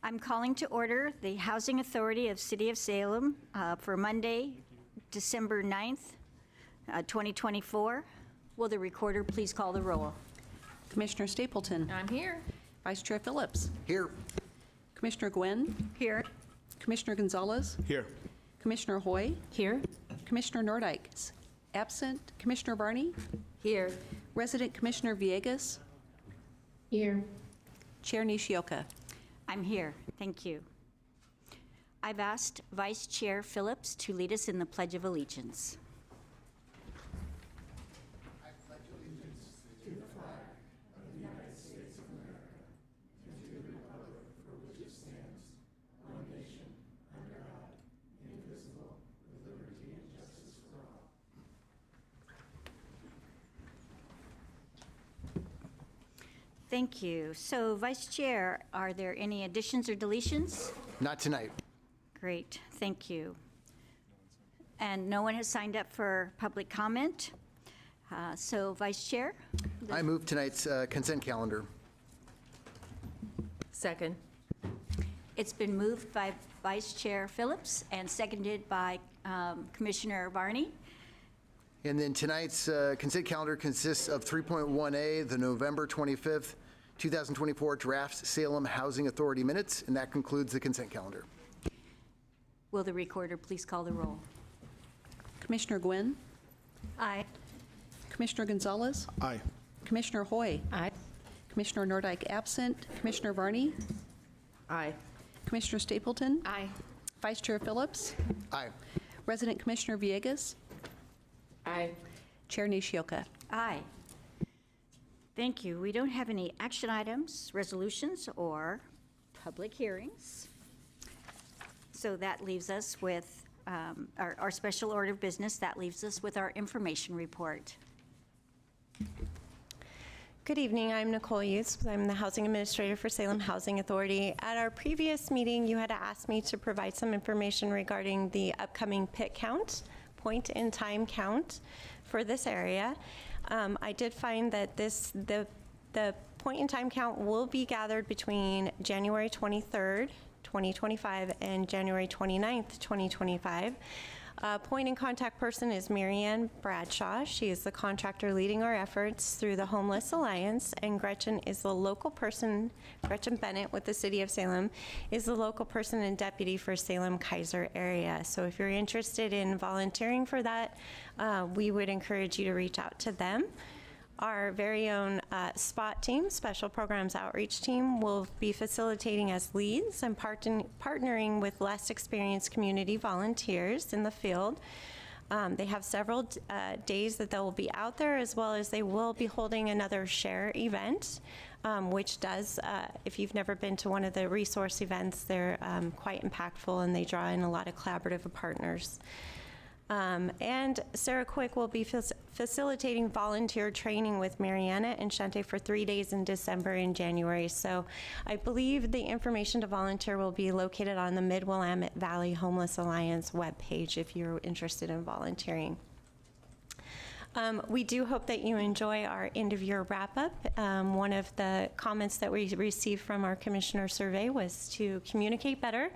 I'm calling to order the Housing Authority of City of Salem for Monday, December 9th, 2024. Will the recorder please call the roll? Commissioner Stapleton. I'm here. Vice Chair Phillips. Here. Commissioner Gwynn. Here. Commissioner Gonzalez. Here. Commissioner Hoy. Here. Commissioner Nordyke. Absent. Commissioner Varney. Here. Resident Commissioner Villegas. Here. Chair Nishioka. I'm here. Thank you. I've asked Vice Chair Phillips to lead us in the Pledge of Allegiance. Thank you. So, Vice Chair, are there any additions or deletions? Not tonight. Great, thank you. And no one has signed up for public comment. So, Vice Chair? I move tonight's consent calendar. Second. It's been moved by Vice Chair Phillips and seconded by Commissioner Varney. And then tonight's consent calendar consists of 3.1A, the November 25th, 2024 draft Salem Housing Authority minutes, and that concludes the consent calendar. Will the recorder please call the roll? Commissioner Gwynn. Aye. Commissioner Gonzalez. Aye. Commissioner Hoy. Aye. Commissioner Nordyke absent. Commissioner Varney. Aye. Commissioner Stapleton. Aye. Vice Chair Phillips. Aye. Resident Commissioner Villegas. Aye. Chair Nishioka. Aye. Thank you. We don't have any action items, resolutions, or public hearings. So that leaves us with our special order of business. That leaves us with our information report. Good evening, I'm Nicole Youth. I'm the Housing Administrator for Salem Housing Authority. At our previous meeting, you had asked me to provide some information regarding the upcoming PIT count, point in time count for this area. I did find that the point in time count will be gathered between January 23rd, 2025 and January 29th, 2025. Point in contact person is Marianne Bradshaw. She is the contractor leading our efforts through the Homeless Alliance, and Gretchen is the local person, Gretchen Bennett with the City of Salem, is the local person and deputy for Salem-Kaiser area. So if you're interested in volunteering for that, we would encourage you to reach out to them. Our very own SPOT team, Special Programs Outreach Team, will be facilitating as leads and partnering with less experienced community volunteers in the field. They have several days that they will be out there, as well as they will be holding another share event, which does, if you've never been to one of the resource events, they're quite impactful and they draw in a lot of collaborative partners. And Sarah Quick will be facilitating volunteer training with Mariana and Shante for 3 days in December and January. So I believe the information to volunteer will be located on the Mid-Willamette Valley Homeless Alliance webpage if you're interested in volunteering. We do hope that you enjoy our end-of-year wrap-up. One of the comments that we received from our commissioner survey was to communicate better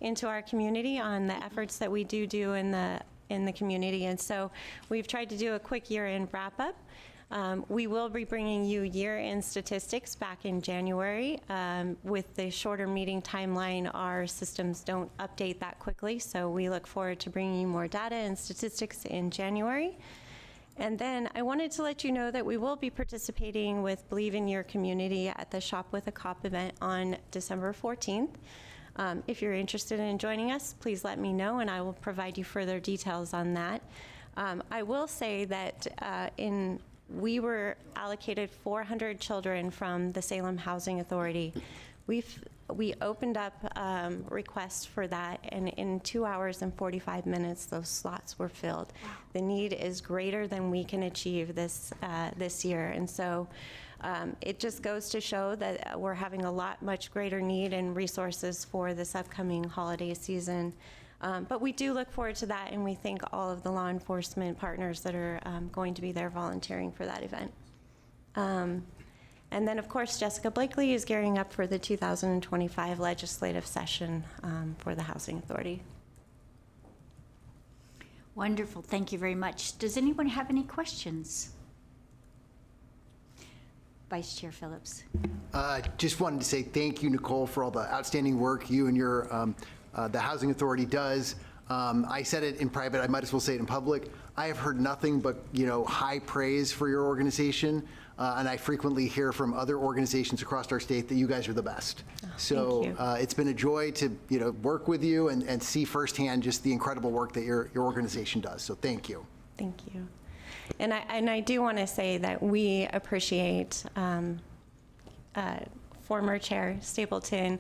into our community on the efforts that we do in the community, and so we've tried to do a quick year-end wrap-up. We will be bringing you year-end statistics back in January. With the shorter meeting timeline, our systems don't update that quickly, so we look forward to bringing you more data and statistics in January. And then I wanted to let you know that we will be participating with Believe in Your Community at the Shop with a Cop event on December 14th. If you're interested in joining us, please let me know and I will provide you further details on that. I will say that we were allocated 400 children from the Salem Housing Authority. We opened up requests for that, and in 2 hours and 45 minutes, those slots were filled. Wow. The need is greater than we can achieve this year, and so it just goes to show that we're having a much greater need and resources for this upcoming holiday season. But we do look forward to that, and we thank all of the law enforcement partners that are going to be there volunteering for that event. And then, of course, Jessica Blakely is gearing up for the 2025 legislative session for the Housing Authority. Wonderful, thank you very much. Does anyone have any questions? Vice Chair Phillips. Just wanted to say thank you, Nicole, for all the outstanding work you and your the Housing Authority does. I said it in private, I might as well say it in public. I have heard nothing but, high praise for your organization, and I frequently hear from other organizations across our state that you guys are the best. So you. it's been a joy to, work with you and see firsthand just the incredible work that your organization does. So thank you. Thank you. And I do want to say that we appreciate former Chair Stapleton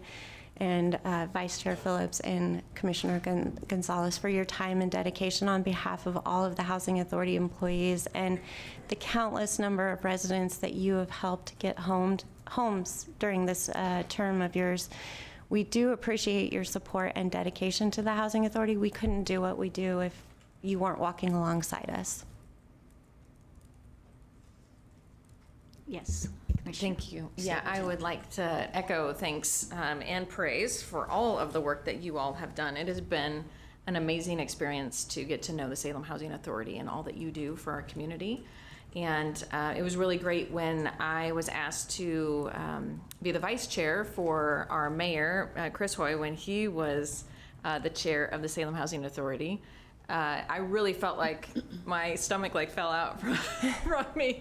and Vice Chair Phillips and Commissioner Gonzalez for your time and dedication on behalf of all of the Housing Authority employees and the countless number of residents that you have helped get homes during this term of yours. We do appreciate your support and dedication to the Housing Authority. We couldn't do what we do if you weren't walking alongside us. Yes, Commissioner. Thank you. Yeah, I would like to echo thanks and praise for all of the work that you all have done. It has been an amazing experience to get to know the Salem Housing Authority and all that you do for our community. And it was really great when I was asked to be the vice chair for our mayor, Chris Hoy, when he was the chair of the Salem Housing Authority. I really felt like my stomach fell out from me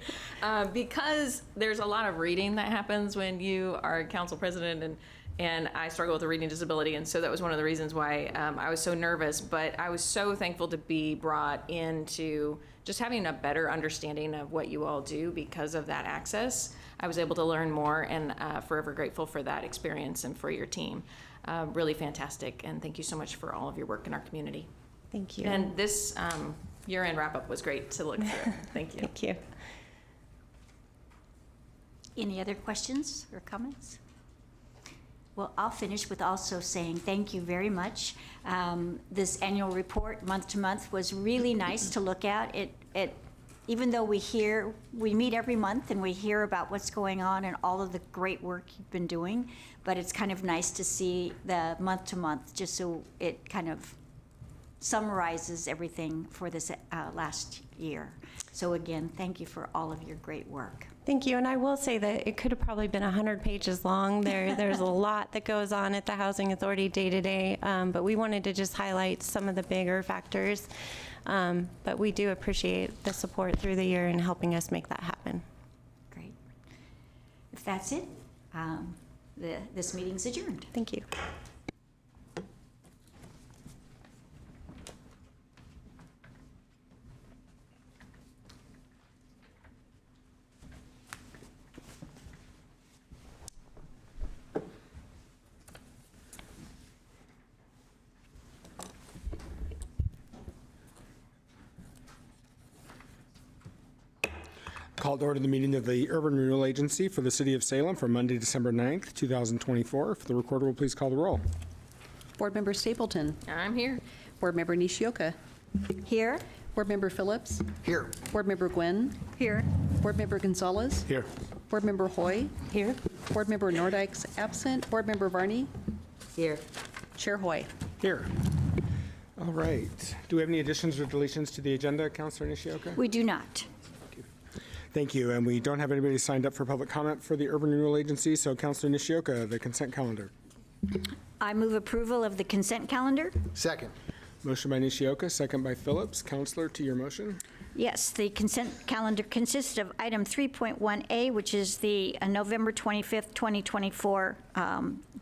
because there's a lot of reading that happens when you are council president, and I struggle with a reading disability, and so that was one of the reasons why I was so nervous. But I was so thankful to be brought into just having a better understanding of what you all do because of that access. I was able to learn more, and forever grateful for that experience and for your team. Really fantastic, and thank you so much for all of your work in our community. Thank you. And this year-end wrap-up was great to look through. Thank you. Thank you. Any other questions or comments? Well, I'll finish with also saying thank you very much. This annual report, month to month, was really nice to look at. Even though we meet every month and we hear about what's going on and all of the great work you've been doing, but it's kind of nice to see the month to month, just so it kind of summarizes everything for this last year. So again, thank you for all of your great work. Thank you, and I will say that it could have probably been 100 pages long. There's a lot that goes on at the Housing Authority day to day, but we wanted to just highlight some of the bigger factors. But we do appreciate the support through the year in helping us make that happen. Great. If that's it, this meeting's adjourned. Thank you. Called to order the meeting of the Urban Renewal Agency for the City of Salem for Monday, December 9th, 2024. If the recorder will please call the roll. Board Member Stapleton. I'm here. Board Member Nishioka. Here? Board Member Phillips. Here. Board Member Gwen. Here. Board Member Gonzalez. Here. Board Member Hoy. Here. Board Member Nordike's absent. Board Member Varney. Here. Chair Hoy. Here. All right. Do we have any additions or deletions to the agenda, Councilor Nishioka? We do not. Thank you. And we don't have anybody signed up for public comment for the Urban Renewal Agency. So Councilor Nishioka, the consent calendar. I move approval of the consent calendar. Second. Motion by Nishioka, second by Phillips. Councilor, to your motion. Yes, the consent calendar consists of item 3.1A, which is the November 25th, 2024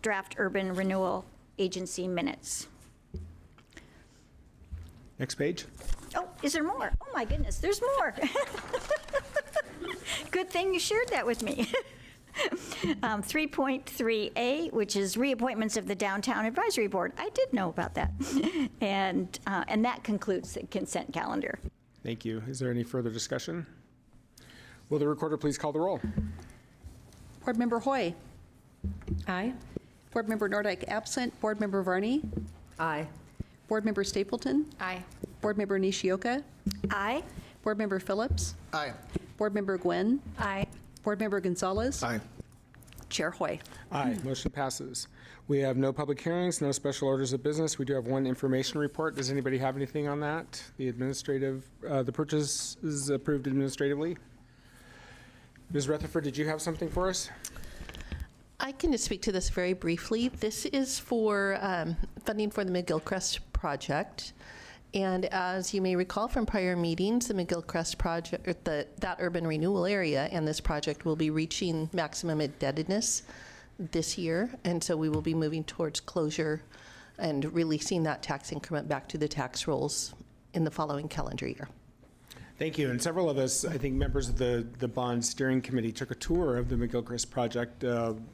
draft Urban Renewal Agency minutes. Next page. Oh, is there more? Oh, my goodness, there's more. Good thing you shared that with me. 3.3A, which is reappointments of the Downtown Advisory Board. I did know about that. And that concludes the consent calendar. Thank you. Is there any further discussion? Will the recorder please call the roll? Board Member Hoy. Aye. Board Member Nordike absent. Board Member Varney. Aye. Board Member Stapleton. Aye. Board Member Nishioka. Aye. Board Member Phillips. Aye. Board Member Gwen. Aye. Board Member Gonzalez. Aye. Chair Hoy. Aye, motion passes. We have no public hearings, no special orders of business. We do have one information report. Does anybody have anything on that? The purchase is approved administratively. Ms. Rutherford, did you have something for us? I can just speak to this very briefly. This is for funding for the McGilchrist project. And as you may recall from prior meetings, the McGilchrist project, that urban renewal area and this project will be reaching maximum indebtedness this year. And so we will be moving towards closure and releasing that tax increment back to the tax rolls in the following calendar year. Thank you. And several of us, I think members of the bond steering committee, took a tour of the McGilchrist project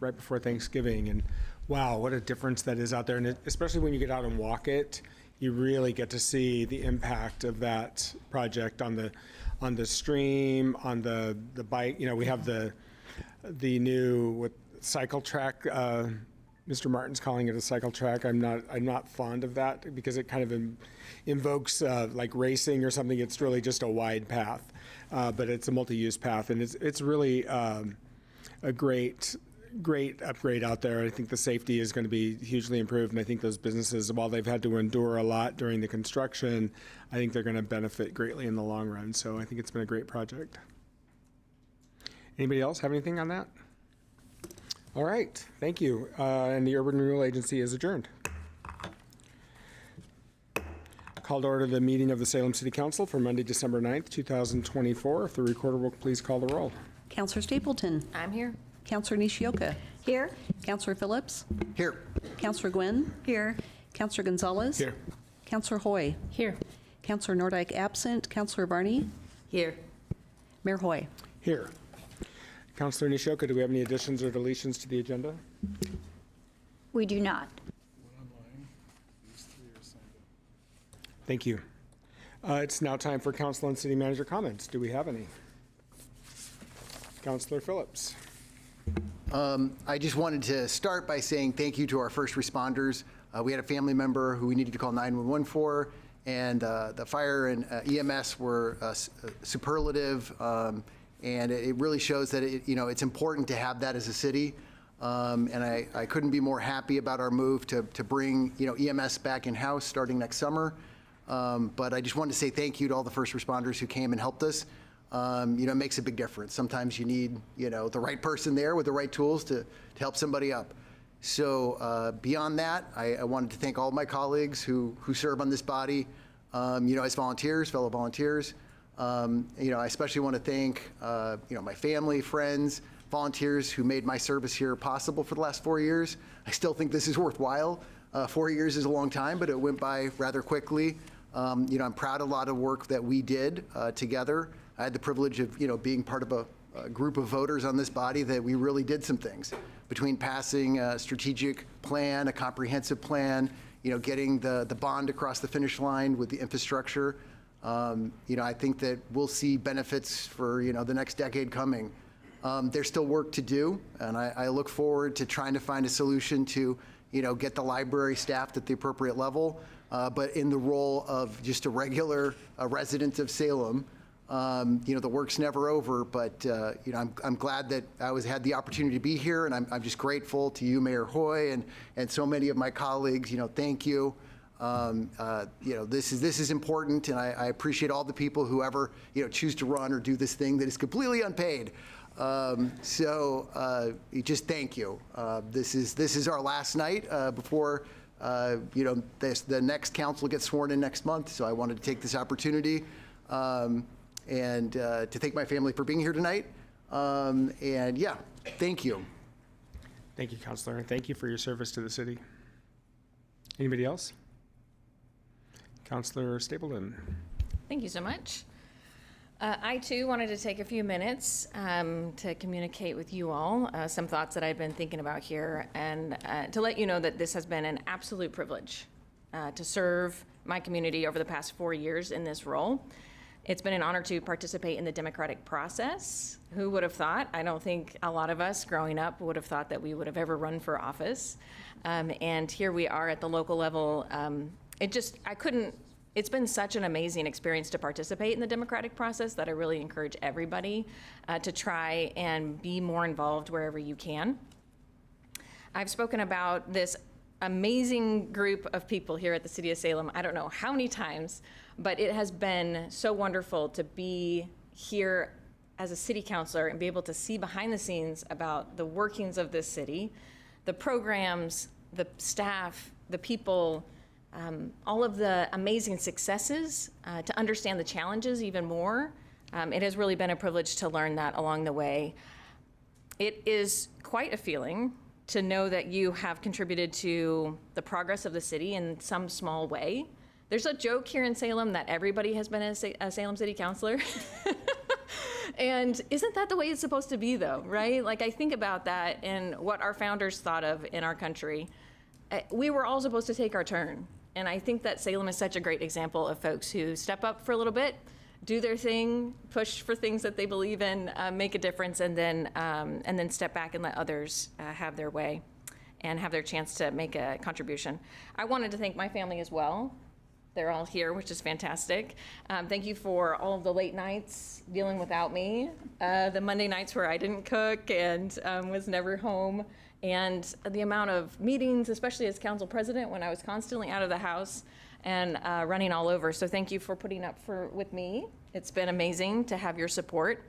right before Thanksgiving. And wow, what a difference that is out there. And especially when you get out and walk it, you really get to see the impact of that project on the stream, on the bike. You know, we have the new cycle track. Mr. Martin's calling it a cycle track. I'm not fond of that because it kind of invokes like racing or something. It's really just a wide path, but it's a multi-use path, and it's really a great upgrade out there. I think the safety is going to be hugely improved, and I think those businesses, while they've had to endure a lot during the construction, I think they're going to benefit greatly in the long run. So I think it's been a great project. Anybody else have anything on that? All right, thank you. And the Urban Renewal Agency is adjourned. Call to order the meeting of the Salem City Council for Monday, December 9th, 2024. If the recorder will please call the roll. Counselor Stapleton. I'm here. Counselor Nishioka. Here? Counselor Phillips. Here. Counselor Gwynn. Here. Counselor Gonzalez. Here. Counselor Hoy. Here. Counselor Nordyke absent. Counselor Barney. Here. Mayor Hoy. Here. Councilor Nishioka, do we have any additions or deletions to the agenda? We do not. Thank you. It's now time for council and city manager comments. Do we have any? Councilor Phillips. I just wanted to start by saying thank you to our first responders. We had a family member who we needed to call 911 for, and the fire and EMS were superlative, and it really shows that it's important to have that as a city. And I couldn't be more happy about our move to bring EMS back in-house starting next summer. But I just wanted to say thank you to all the first responders who came and helped us. It makes a big difference. Sometimes you need, the right person there with the right tools to help somebody up. So beyond that, I wanted to thank all of my colleagues who serve on this body, as volunteers, fellow volunteers. I especially want to thank, my family, friends, volunteers who made my service here possible for the last 4 years. I still think this is worthwhile. 4 years is a long time, but it went by rather quickly. I'm proud of a lot of work that we did together. I had the privilege of, being part of a group of voters on this body that we really did some things between passing a strategic plan, a comprehensive plan, getting the bond across the finish line with the infrastructure. I think that we'll see benefits for, the next decade coming. There's still work to do, and I look forward to trying to find a solution to, get the library staffed at the appropriate level, but in the role of just a regular resident of Salem. The work's never over, but, I'm glad that I had the opportunity to be here, and I'm just grateful to you, Mayor Hoy, and so many of my colleagues. Thank you. This is important, and I appreciate all the people who ever, choose to run or do this thing that is completely unpaid. Just thank you. This is our last night before, the next council gets sworn in next month. So I wanted to take this opportunity and to thank my family for being here tonight. Thank you. Thank you, Councilor, and thank you for your service to the city. Anybody else? Councilor Stapleton. Thank you so much. I, too, wanted to take a few minutes to communicate with you all some thoughts that I've been thinking about here, and to let you know that this has been an absolute privilege to serve my community over the past 4 years in this role. It's been an honor to participate in the democratic process. Who would have thought? I don't think a lot of us growing up would have thought that we would have ever run for office. And here we are at the local level. I couldn't it's been such an amazing experience to participate in the democratic process that I really encourage everybody to try and be more involved wherever you can. I've spoken about this amazing group of people here at the City of Salem, I don't know how many times, but it has been so wonderful to be here as a city councilor and be able to see behind the scenes about the workings of this city, the programs, the staff, the people, all of the amazing successes, to understand the challenges even more. It has really been a privilege to learn that along the way. It is quite a feeling to know that you have contributed to the progress of the city in some small way. There's a joke here in Salem that everybody has been a Salem City Councilor. And isn't that the way it's supposed to be, though, right? Like, I think about that and what our founders thought of in our country. We were all supposed to take our turn. And I think that Salem is such a great example of folks who step up for a little bit, do their thing, push for things that they believe in, make a difference, and then step back and let others have their way and have their chance to make a contribution. I wanted to thank my family as well. They're all here, which is fantastic. Thank you for all of the late nights dealing without me, the Monday nights where I didn't cook and was never home, and the amount of meetings, especially as council president, when I was constantly out of the house and running all over. So thank you for putting up with me. It's been amazing to have your support.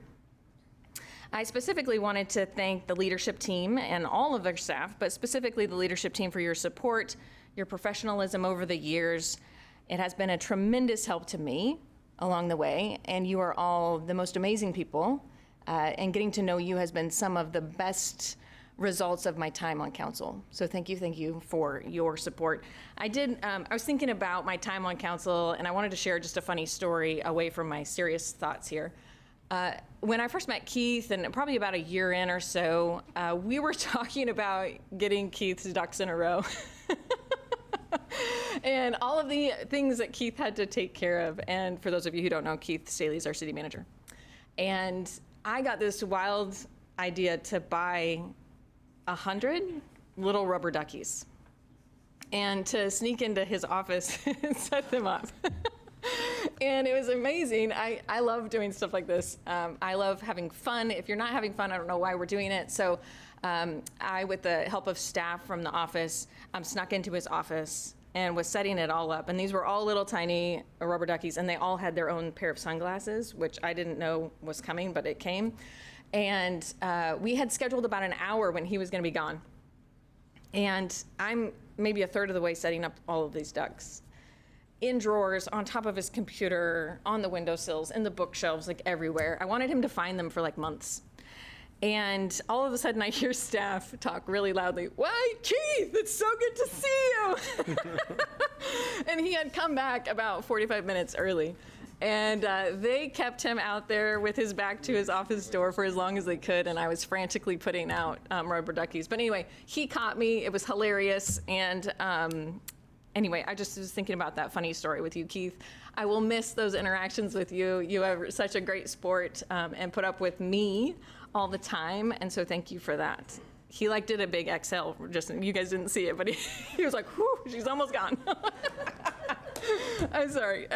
I specifically wanted to thank the leadership team and all of their staff, but specifically the leadership team for your support, your professionalism over the years. It has been a tremendous help to me along the way, and you are all the most amazing people, and getting to know you has been some of the best results of my time on council. So thank you for your support. I was thinking about my time on council, and I wanted to share just a funny story away from my serious thoughts here. When I first met Keith, and probably about a year in or so, we were talking about getting Keith's ducks in a row. And all of the things that Keith had to take care of. And for those of you who don't know, Keith Staley is our city manager. And I got this wild idea to buy 100 little rubber duckies and to sneak into his office and set them up. And it was amazing. I love doing stuff like this. I love having fun. If you're not having fun, I don't know why we're doing it. So I, with the help of staff from the office, snuck into his office and was setting it all up. And these were all little tiny rubber duckies, and they all had their own pair of sunglasses, which I didn't know was coming, but it came. And we had scheduled about an hour when he was going to be gone. And I'm maybe a third of the way setting up all of these ducks. In drawers, on top of his computer, on the windowsills, in the bookshelves, like everywhere. I wanted him to find them for like months. And all of a sudden I hear staff talk really loudly, "Why, Keith, it's so good to see you." And he had come back about 45 minutes early. And they kept him out there with his back to his office door for as long as they could, and I was frantically putting out rubber duckies. But anyway, he caught me. It was hilarious. And anyway, I just was thinking about that funny story with you, Keith. I will miss those interactions with you. You have such a great sport and put up with me all the time, and so thank you for that. He did a big exhale, just you guys didn't see it, but he was like, "Whew, she's almost gone." I'm sorry.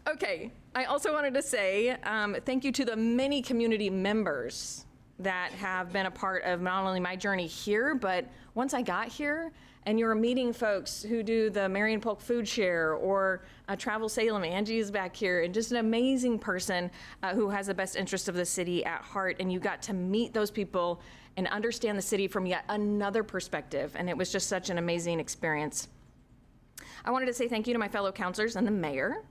Okay, I also wanted to say thank you to the many community members that have been a part of not only my journey here, but once I got here, and you're meeting folks who do the Marion Polk Food Share or Travel Salem. Angie is back here, and just an amazing person who has the best interest of the city at heart. And you got to meet those people and understand the city from yet another perspective. And it was just such an amazing experience. I wanted to say thank you to my fellow councilors and the mayor,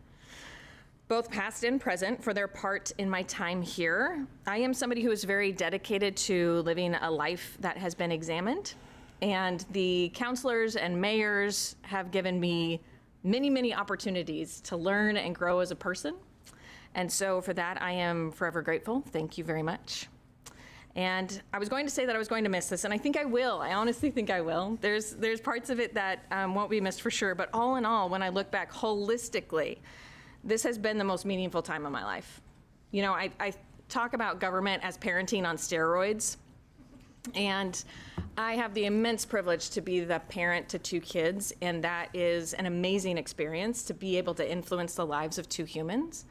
both past and present, for their part in my time here. I am somebody who is very dedicated to living a life that has been examined. And the councilors and mayors have given me many, many opportunities to learn and grow as a person. And so for that, I am forever grateful. Thank you very much. And I was going to say that I was going to miss this, and I think I will. I honestly think I will. There's parts of it that won't be missed for sure. But all in all, when I look back holistically, this has been the most meaningful time of my life. You know, I talk about government as parenting on steroids. And I have the immense privilege to be the parent to 2 kids, and that is an amazing experience to be able to influence the lives of 2 humans.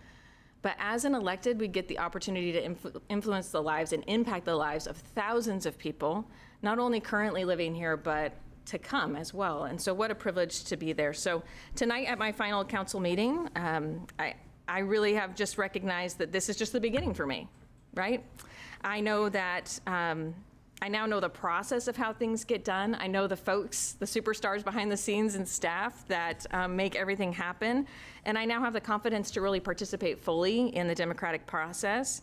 But as an elected, we get the opportunity to influence the lives and impact the lives of thousands of people, not only currently living here, but to come as well. And so what a privilege to be there. So tonight at my final council meeting, I really have just recognized that this is just the beginning for me, right? I know that I now know the process of how things get done. I know the folks, the superstars behind the scenes and staff that make everything happen. And I now have the confidence to really participate fully in the democratic process.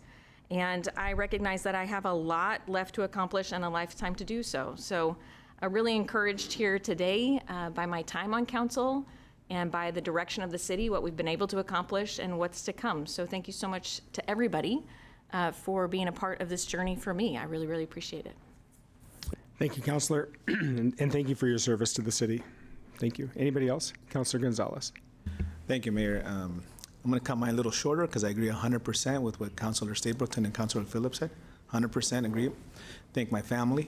And I recognize that I have a lot left to accomplish and a lifetime to do so. So I'm really encouraged here today by my time on council and by the direction of the city, what we've been able to accomplish and what's to come. So thank you so much to everybody for being a part of this journey for me. I really, really appreciate it. Thank you, Counselor, and thank you for your service to the city. Thank you. Anybody else? Counselor Gonzalez. Thank you, Mayor. I'm going to cut mine a little shorter because I agree 100% with what Councilor Stapleton and Councilor Phillips said. 100% agree. Thank my family.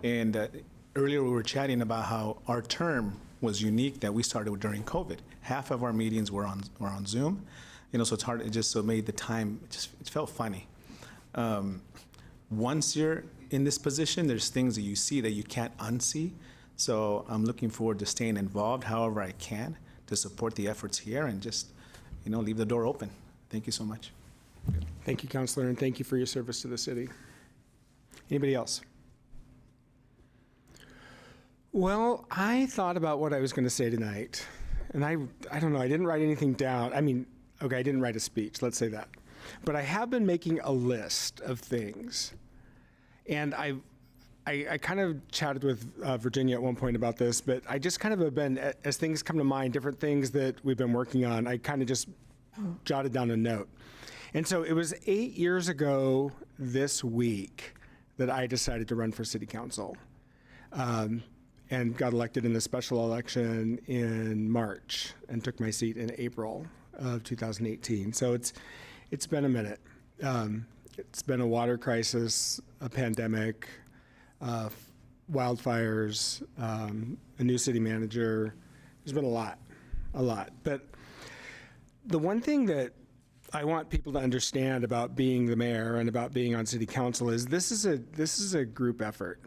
And earlier we were chatting about how our term was unique that we started during COVID. Half of our meetings were on Zoom. You know, so it's hard. It just so made the time. It felt funny. Once you're in this position, there's things that you see that you can't unsee. So I'm looking forward to staying involved however I can to support the efforts here and just, you know, leave the door open. Thank you so much. Thank you, Counselor, and thank you for your service to the city. Anybody else? Well, I thought about what I was going to say tonight, and I don't know, I didn't write anything down. I mean, okay, I didn't write a speech, let's say that. But I have been making a list of things. And I kind of chatted with Virginia at one point about this, but I just kind of have been, as things come to mind, different things that we've been working on, I kind of just jotted down a note. And so it was 8 years ago this week that I decided to run for city council and got elected in the special election in March and took my seat in April of 2018. So it's been a minute. It's been a water crisis, a pandemic, wildfires, a new city manager. There's been a lot. But the one thing that I want people to understand about being the mayor and about being on city council is this is a group effort.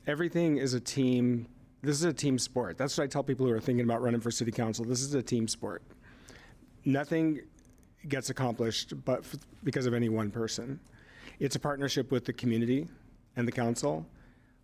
Everything is a team. This is a team sport. That's what I tell people who are thinking about running for city council. This is a team sport. Nothing gets accomplished but because of any one person. It's a partnership with the community and the council,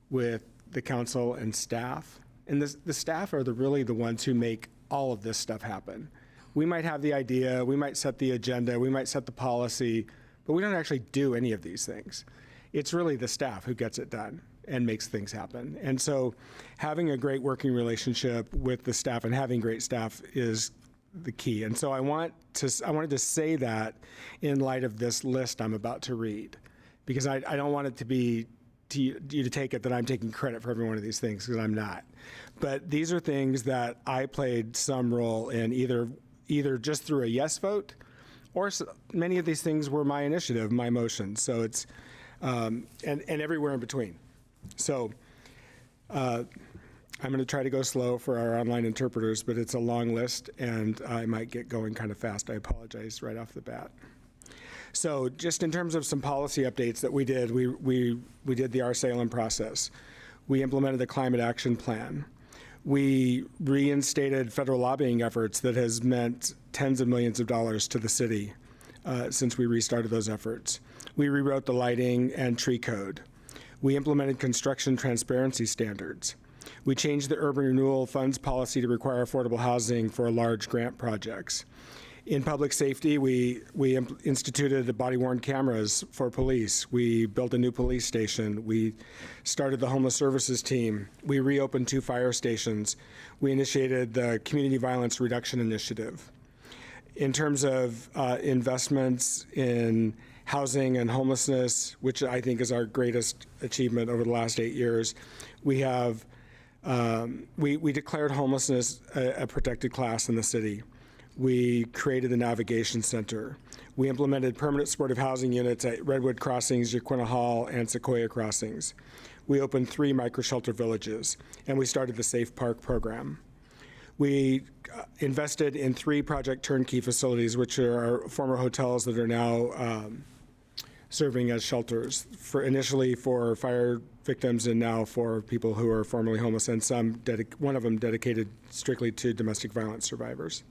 with the council and staff. And the staff are really the ones who make all of this stuff happen. We might have the idea, we might set the agenda, we might set the policy, but we don't actually do any of these things. It's really the staff who gets it done and makes things happen. And so having a great working relationship with the staff and having great staff is the key. And so I wanted to say that in light of this list I'm about to read, because I don't want it to be you to take it that I'm taking credit for every one of these things, because I'm not. But these are things that I played some role in, either just through a yes vote, or many of these things were my initiative, my motion. So it's and everywhere in between. So I'm going to try to go slow for our online interpreters, but it's a long list, and I might get going kind of fast. I apologize right off the bat. So just in terms of some policy updates that we did, we did the Salem process. We implemented the climate action plan. We reinstated federal lobbying efforts that has meant tens of millions of dollars to the city since we restarted those efforts. We rewrote the lighting and tree code. We implemented construction transparency standards. We changed the urban renewal funds policy to require affordable housing for large grant projects. In public safety, we instituted body-worn cameras for police. We built a new police station. We started the homeless services team. We reopened 2 fire stations. We initiated the Community Violence Reduction Initiative. In terms of investments in housing and homelessness, which I think is our greatest achievement over the last 8 years, we have we declared homelessness a protected class in the city. We created the Navigation Center. We implemented permanent supportive housing units at Redwood Crossings, Yaquina Hall, and Sequoia Crossings. We opened 3 micro-shelter villages, and we started the Safe Park program. We invested in 3 project turnkey facilities, which are our former hotels that are now serving as shelters, initially for fire victims and now for people who are formerly homeless, and one of them dedicated strictly to domestic violence survivors.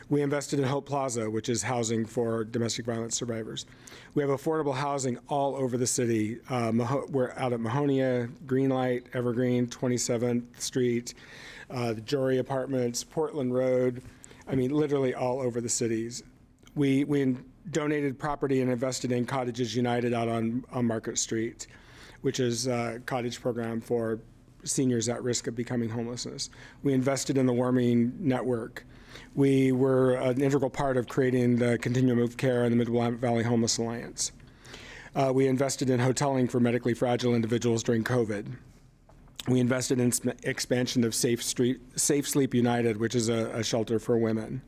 We invested in Hope Plaza, which is housing for domestic violence survivors. We have affordable housing all over the city. We're out at Mahonia, Greenlight, Evergreen, 27th Street, the Jory Apartments, Portland Road. I mean, literally all over the cities. We donated property and invested in Cottages United out on Market Street, which is a cottage program for seniors at risk of becoming homelessness. We invested in the Warming Network. We were an integral part of creating the Continuum of Care and the Mid-Willamette Valley Homeless Alliance. We invested in hoteling for medically fragile individuals during COVID. We invested in expansion of Safe Sleep United, which is a shelter for women.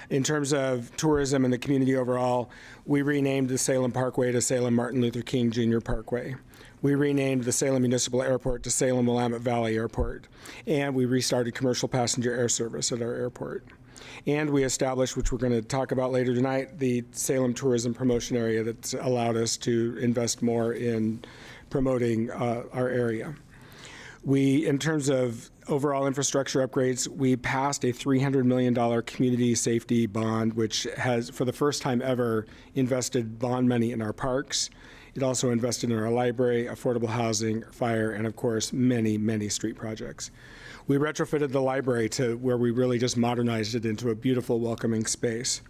In terms of tourism and the community overall, we renamed the Salem Parkway to Salem Martin Luther King Jr. Parkway. We renamed the Salem Municipal Airport to Salem Willamette Valley Airport. And we restarted commercial passenger air service at our airport. And we established, which we're going to talk about later tonight, the Salem Tourism Promotion Area that's allowed us to invest more in promoting our area. In terms of overall infrastructure upgrades, we passed a $300 million community safety bond, which has, for the first time ever, invested bond money in our parks. It also invested in our library, affordable housing, fire, and of course, many, many street projects. We retrofitted the library to where we really just modernized it into a beautiful, welcoming space.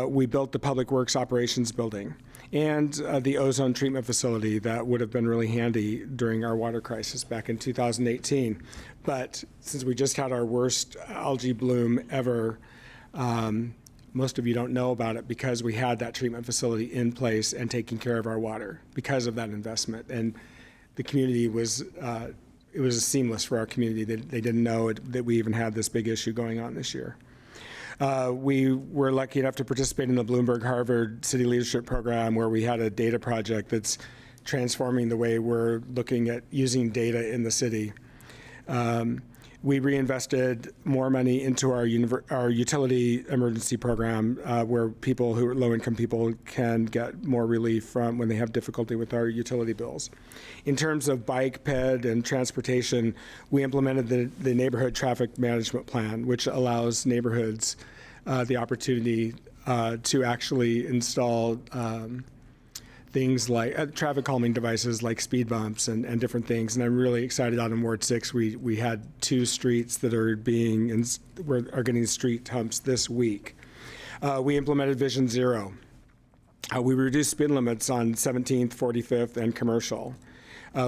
We built the Public Works Operations Building and the ozone treatment facility that would have been really handy during our water crisis back in 2018. But since we just had our worst algae bloom ever, most of you don't know about it because we had that treatment facility in place and taking care of our water because of that investment. And the community was, it was seamless for our community. They didn't know that we even had this big issue going on this year. We were lucky enough to participate in the Bloomberg Harvard City Leadership Program, where we had a data project that's transforming the way we're looking at using data in the city. We reinvested more money into our utility emergency program, where people who are low-income people can get more relief from when they have difficulty with our utility bills. In terms of bike, ped, and transportation, we implemented the neighborhood traffic management plan, which allows neighborhoods the opportunity to actually install things like traffic calming devices like speed bumps and different things. And I'm really excited out in Ward 6, we had 2 streets that are getting street humps this week. We implemented Vision Zero. We reduced speed limits on 17th, 45th, and Commercial.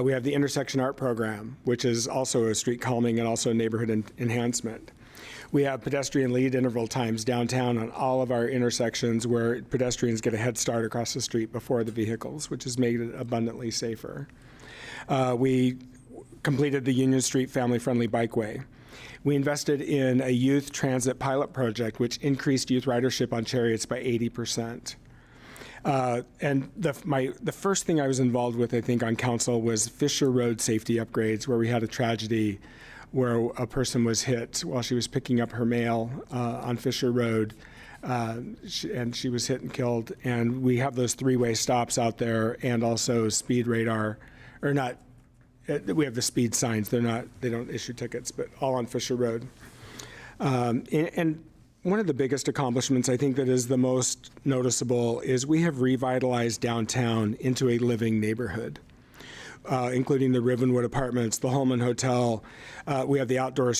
We have the Intersection Art Program, which is also a street calming and also a neighborhood enhancement. We have pedestrian lead interval times downtown on all of our intersections where pedestrians get a head start across the street before the vehicles, which has made it abundantly safer. We completed the Union Street family-friendly bikeway. We invested in a youth transit pilot project, which increased youth ridership on chariots by 80%. And the first thing I was involved with, I think, on council was Fisher Road safety upgrades, where we had a tragedy where a person was hit while she was picking up her mail on Fisher Road, and she was hit and killed. And we have those 3-way stops out there, and also speed radar, or not. We have the speed signs. They don't issue tickets, but all on Fisher Road. And one of the biggest accomplishments, I think, that is the most noticeable is we have revitalized downtown into a living neighborhood. Including the Rivenwood Apartments, the Holman Hotel. We have the outdoor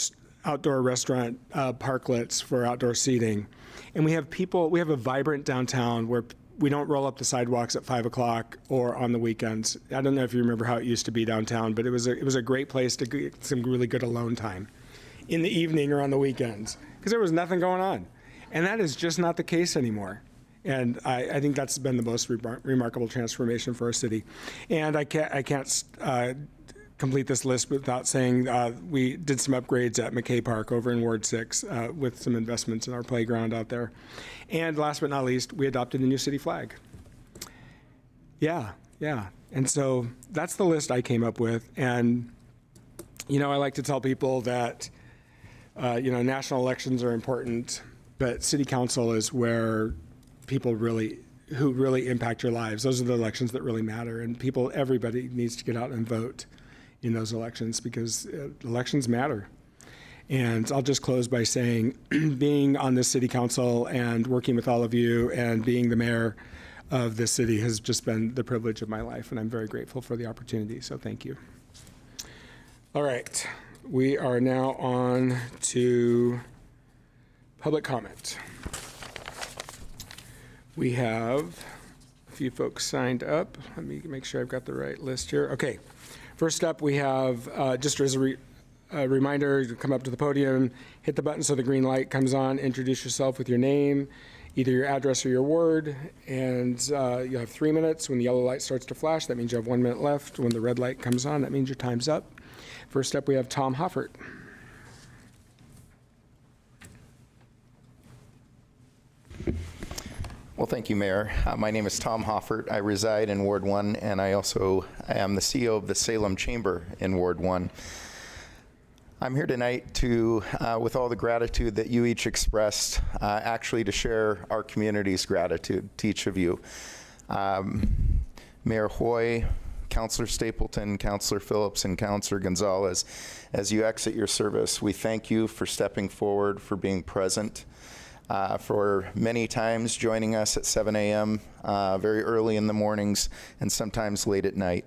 restaurant parklets for outdoor seating. And we have a vibrant downtown where we don't roll up the sidewalks at 5 o'clock or on the weekends. I don't know if you remember how it used to be downtown, but it was a great place to get some really good alone time in the evening or on the weekends because there was nothing going on. And that is just not the case anymore. And I think that's been the most remarkable transformation for our city. And I can't complete this list without saying we did some upgrades at McKay Park over in Ward 6 with some investments in our playground out there. And last but not least, we adopted a new city flag. Yeah. And so that's the list I came up with. And, I like to tell people that, national elections are important, but city council is where people who really impact your lives. Those are the elections that really matter. And everybody needs to get out and vote in those elections because elections matter. And I'll just close by saying, being on this city council and working with all of you and being the mayor of this city has just been the privilege of my life, and I'm very grateful for the opportunity, so thank you. All right, we are now on to public comment. We have a few folks signed up. Let me make sure I've got the right list here. Okay, first up we have, just as a reminder, to come up to the podium, hit the button so the green light comes on, introduce yourself with your name, either your address or your ward, and you have 3 minutes. When the yellow light starts to flash, that means you have 1 minute left. When the red light comes on, that means your time's up. First up, we have Tom Hoffert. Well, thank you, Mayor. My name is Tom Hoffert. I reside in Ward 1, and I also am the CEO of the Salem Chamber in Ward 1. I'm here tonight to, with all the gratitude that you each expressed, actually to share our community's gratitude to each of you. Mayor Hoy, Councilor Stapleton, Councilor Phillips, and Councilor Gonzalez, as you exit your service, we thank you for stepping forward, for being present, for many times joining us at 7 a.m., very early in the mornings, and sometimes late at night.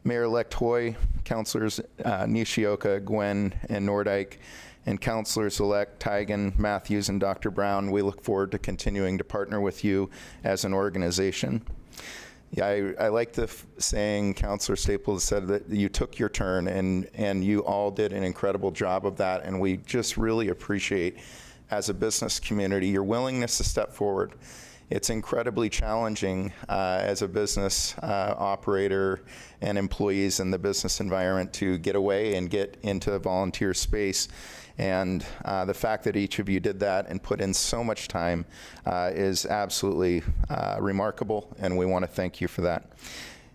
Mayor-elect Hoy, Councilors Nishioka, Gwen, and Nordyke, and Councilors-elect Tigan, Matthews, and Dr. Brown, we look forward to continuing to partner with you as an organization. Yeah, I like the saying Councilor Staples said that you took your turn, and you all did an incredible job of that, and we just really appreciate, as a business community, your willingness to step forward. It's incredibly challenging as a business operator and employees in the business environment to get away and get into a volunteer space. And the fact that each of you did that and put in so much time is absolutely remarkable, and we want to thank you for that.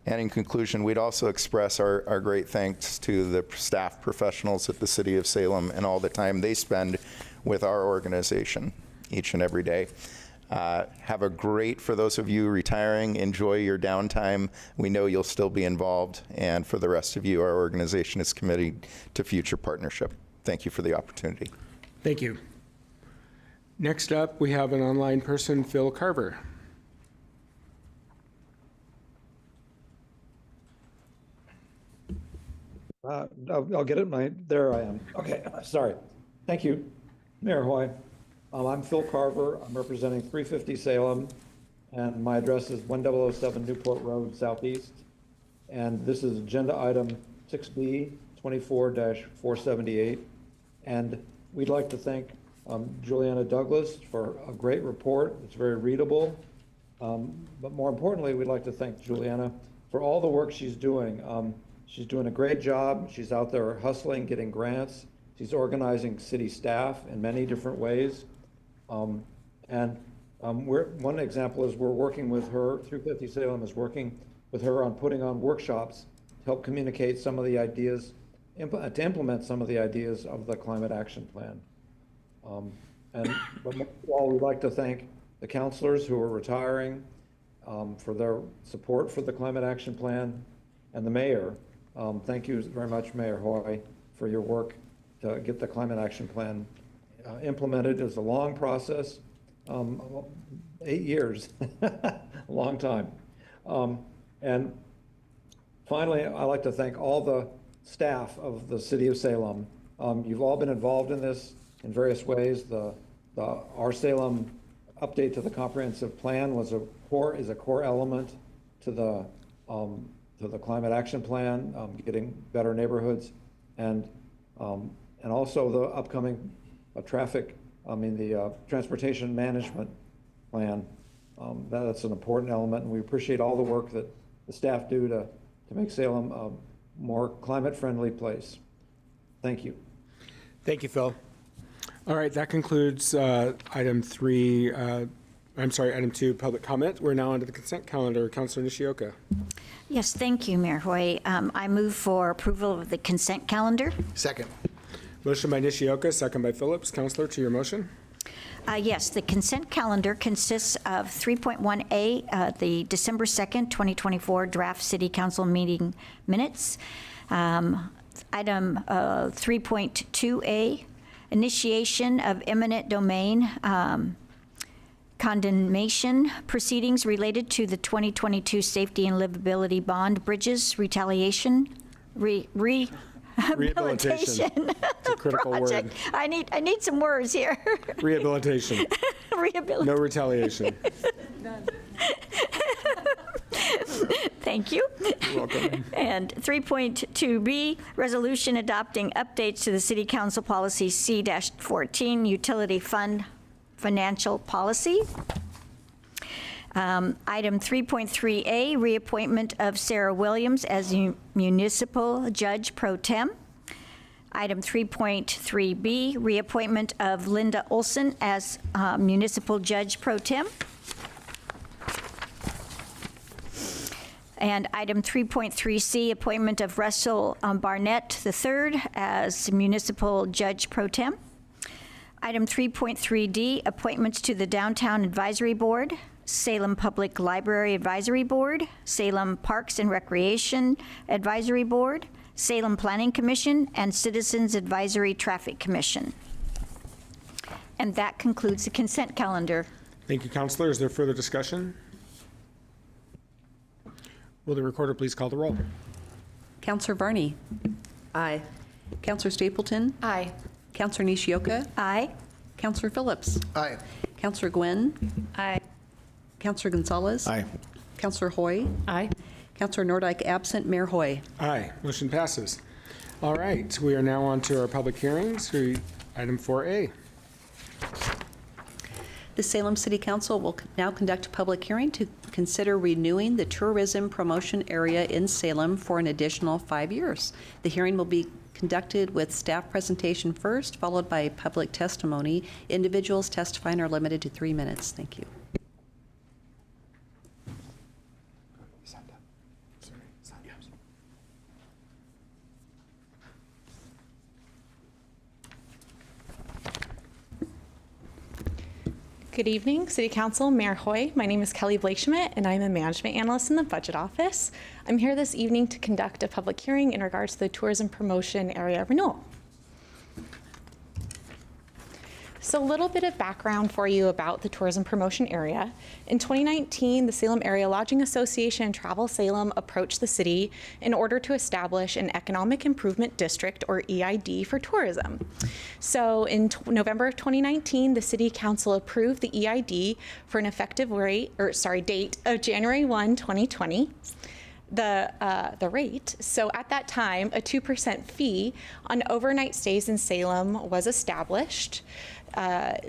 And in conclusion, we'd also express our great thanks to the staff professionals at the City of Salem and all the time they spend with our organization each and every day. Have a great, for those of you retiring, enjoy your downtime. We know you'll still be involved. And for the rest of you, our organization is committed to future partnership. Thank you for the opportunity. Thank you. Next up, we have an online person, Phil Carver. I'll get it. There I am. Okay, sorry. Thank you, Mayor Hoy. I'm Phil Carver. I'm representing 350 Salem, and my address is 1007 Newport Road, Southeast. And this is agenda item 6B, 24-478. And we'd like to thank Juliana Douglas for a great report. It's very readable. But more importantly, we'd like to thank Juliana for all the work she's doing. She's doing a great job. She's out there hustling, getting grants. She's organizing city staff in many different ways. One example is we're working with her, 350 Salem is working with her on putting on workshops to help communicate some of the ideas, to implement some of the ideas of the Climate Action Plan. But all, we'd like to thank the councilors who are retiring for their support for the Climate Action Plan, and the mayor. Thank you very much, Mayor Hoy, for your work to get the Climate Action Plan implemented. It's a long process, 8 years, a long time. And finally, I'd like to thank all the staff of the City of Salem. You've all been involved in this in various ways. Our Salem update to the comprehensive plan is a core element to the Climate Action Plan, getting better neighborhoods, and also the upcoming the transportation management plan. That's an important element, and we appreciate all the work that the staff do to make Salem more climate-friendly place. Thank you. Thank you, Phil. All right, that concludes item 2, public comment. We're now onto the consent calendar. Councilor Nishioka. Yes, thank you, Mayor Hoy. I move for approval of the consent calendar. Second. Motion by Nishioka, second by Phillips. Councilor, to your motion. Yes, the consent calendar consists of 3.1A, the December 2nd, 2024 draft City Council meeting minutes. Item 3.2A, initiation of eminent domain condemnation proceedings related to the 2022 Safety and Livability Bond Bridges Retaliation, Rehabilitation. It's a critical word. I need some words here. Rehabilitation. Rehabilitation. No retaliation. Thank you. You're welcome. And 3.2B, resolution adopting updates to the City Council Policy C-14, Utility Fund Financial Policy. Item 3.3A, reappointment of Sarah Williams as Municipal Judge Pro Tem. Item 3.3B, reappointment of Linda Olson as Municipal Judge Pro Tem. And item 3.3C, appointment of Russell Barnett III as Municipal Judge Pro Tem. Item 3.3D, appointments to the Downtown Advisory Board, Salem Public Library Advisory Board, Salem Parks and Recreation Advisory Board, Salem Planning Commission, and Citizens Advisory Traffic Commission. And that concludes the consent calendar. Thank you, Councilor. Is there further discussion? Will the recorder please call the roll? Counselor Varney. Aye. Counselor Stapleton. Aye. Counselor Nishioka. Aye. Counselor Phillips. Aye. Counselor Gwynn. Aye. Counselor Gonzalez. Aye. Counselor Hoy. Aye. Counselor Nordike absent. Mayor Hoy. Aye. Motion passes. All right, we are now on to our public hearings. Item 4A. The Salem City Council will now conduct a public hearing to consider renewing the tourism promotion area in Salem for an additional 5 years. The hearing will be conducted with staff presentation first, followed by public testimony. Individuals testifying are limited to 3 minutes. Thank you. Good evening, City Council, Mayor Hoy. My name is Kelly Blakeschmidt, and I'm a management analyst in the Budget Office. I'm here this evening to conduct a public hearing in regards to the tourism promotion area renewal. So a little bit of background for you about the tourism promotion area. In 2019, the Salem Area Lodging Association and Travel Salem approached the city in order to establish an Economic Improvement District, or EID, for tourism. So in November of 2019, the City Council approved the EID for an effective date of January 1, 2020. The rate. So at that time, a 2% fee on overnight stays in Salem was established.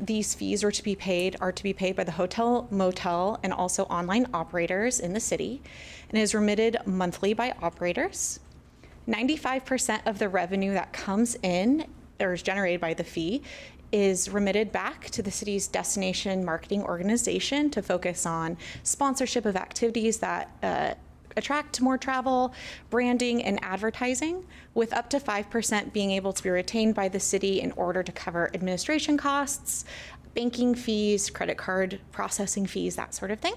These fees are to be paid by the hotel, motel, and also online operators in the city, and is remitted monthly by operators. 95% of the revenue that comes in or is generated by the fee is remitted back to the city's destination marketing organization to focus on sponsorship of activities that attract more travel, branding, and advertising, with up to 5% being able to be retained by the city in order to cover administration costs, banking fees, credit card processing fees, that sort of thing.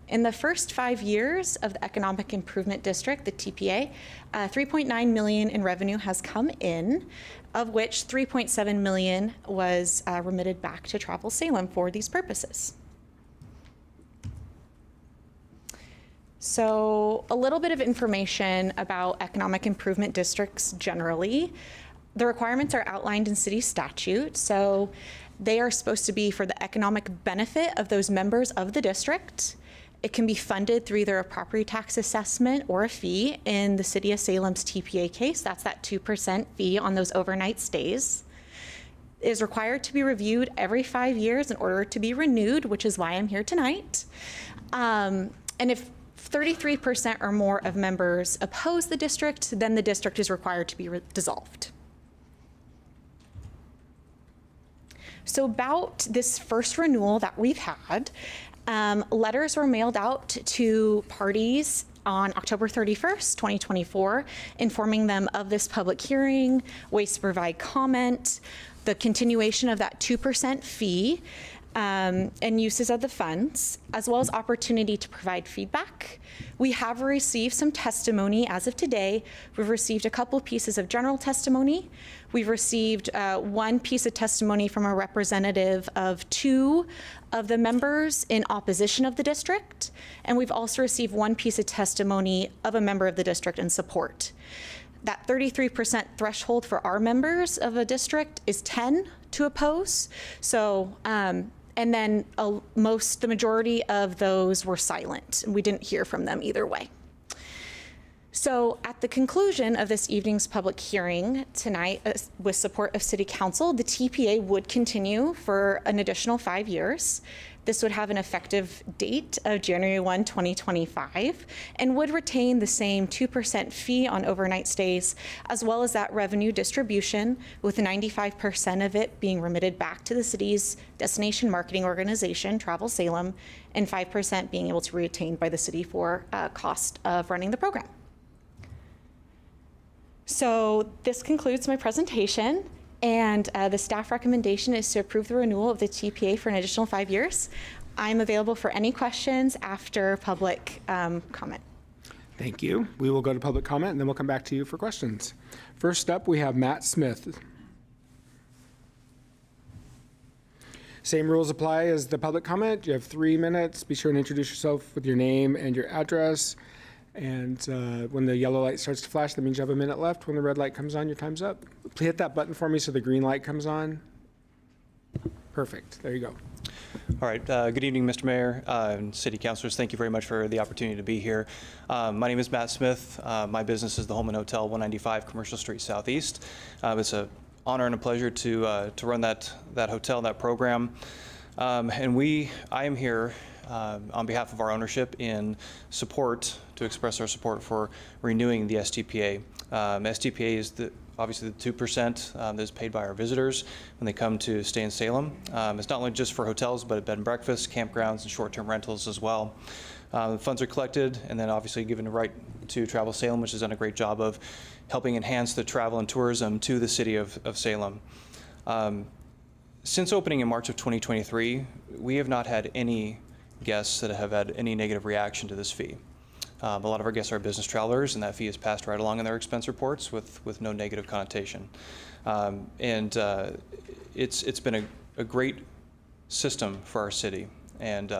In the first 5 years of the Economic Improvement District, the TPA, $3.9 million in revenue has come in, of which $3.7 million was remitted back to Travel Salem for these purposes. So a little bit of information about economic improvement districts generally. The requirements are outlined in city statute. So they are supposed to be for the economic benefit of those members of the district. It can be funded through either a property tax assessment or a fee. In the City of Salem's TPA case, that's that 2% fee on those overnight stays. It is required to be reviewed every 5 years in order to be renewed, which is why I'm here tonight. And if 33% or more of members oppose the district, then the district is required to be dissolved. So about this first renewal that we've had, letters were mailed out to parties on October 31st, 2024, informing them of this public hearing, ways to provide comment, the continuation of that 2% fee, and uses of the funds, as well as opportunity to provide feedback. We have received some testimony as of today. We've received a couple pieces of general testimony. We've received one piece of testimony from a representative of 2 of the members in opposition of the district, and we've also received one piece of testimony of a member of the district in support. That 33% threshold for our members of a district is 10 to oppose. So, and then the majority of those were silent, and we didn't hear from them either way. So at the conclusion of this evening's public hearing tonight, with support of City Council, the TPA would continue for an additional 5 years. This would have an effective date of January 1, 2025, and would retain the same 2% fee on overnight stays, as well as that revenue distribution, with 95% of it being remitted back to the city's destination marketing organization, Travel Salem, and 5% being able to be retained by the city for cost of running the program. So this concludes my presentation, and the staff recommendation is to approve the renewal of the TPA for an additional 5 years. I'm available for any questions after public comment. Thank you. We will go to public comment, and then we'll come back to you for questions. First up, we have Matt Smith. Same rules apply as the public comment. You have 3 minutes. Be sure and introduce yourself with your name and your address. And when the yellow light starts to flash, that means you have a minute left. When the red light comes on, your time's up. Please hit that button for me so the green light comes on. Perfect. There you go. All right. Good evening, Mr. Mayor and City Councilors. Thank you very much for the opportunity to be here. My name is Matt Smith. My business is the Holman Hotel, 195 Commercial Street Southeast. It's an honor and a pleasure to run that hotel, that program. I am here on behalf of our ownership to express our support for renewing the STPA. STPA is obviously the 2% that is paid by our visitors when they come to stay in Salem. It's not only just for hotels, but bed and breakfast, campgrounds, and short-term rentals as well. The funds are collected and then obviously given right to Travel Salem, which has done a great job of helping enhance the travel and tourism to the city of Salem. Since opening in March of 2023, we have not had any guests that have had any negative reaction to this fee. A lot of our guests are business travelers, and that fee is passed right along in their expense reports with no negative connotation. It's been a great system for our city. And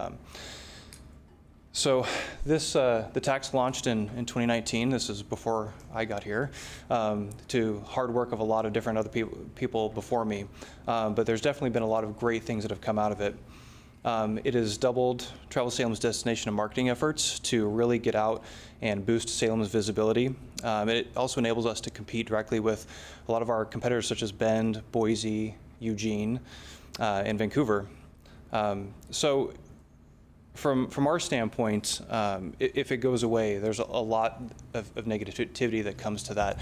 so the tax launched in 2019. This is before I got here, to hard work of a lot of different other people before me. But there's definitely been a lot of great things that have come out of it. It has doubled Travel Salem's destination and marketing efforts to really get out and boost Salem's visibility. It also enables us to compete directly with a lot of our competitors such as Bend, Boise, Eugene, and Vancouver. So from our standpoint, if it goes away, there's a lot of negativity that comes to that.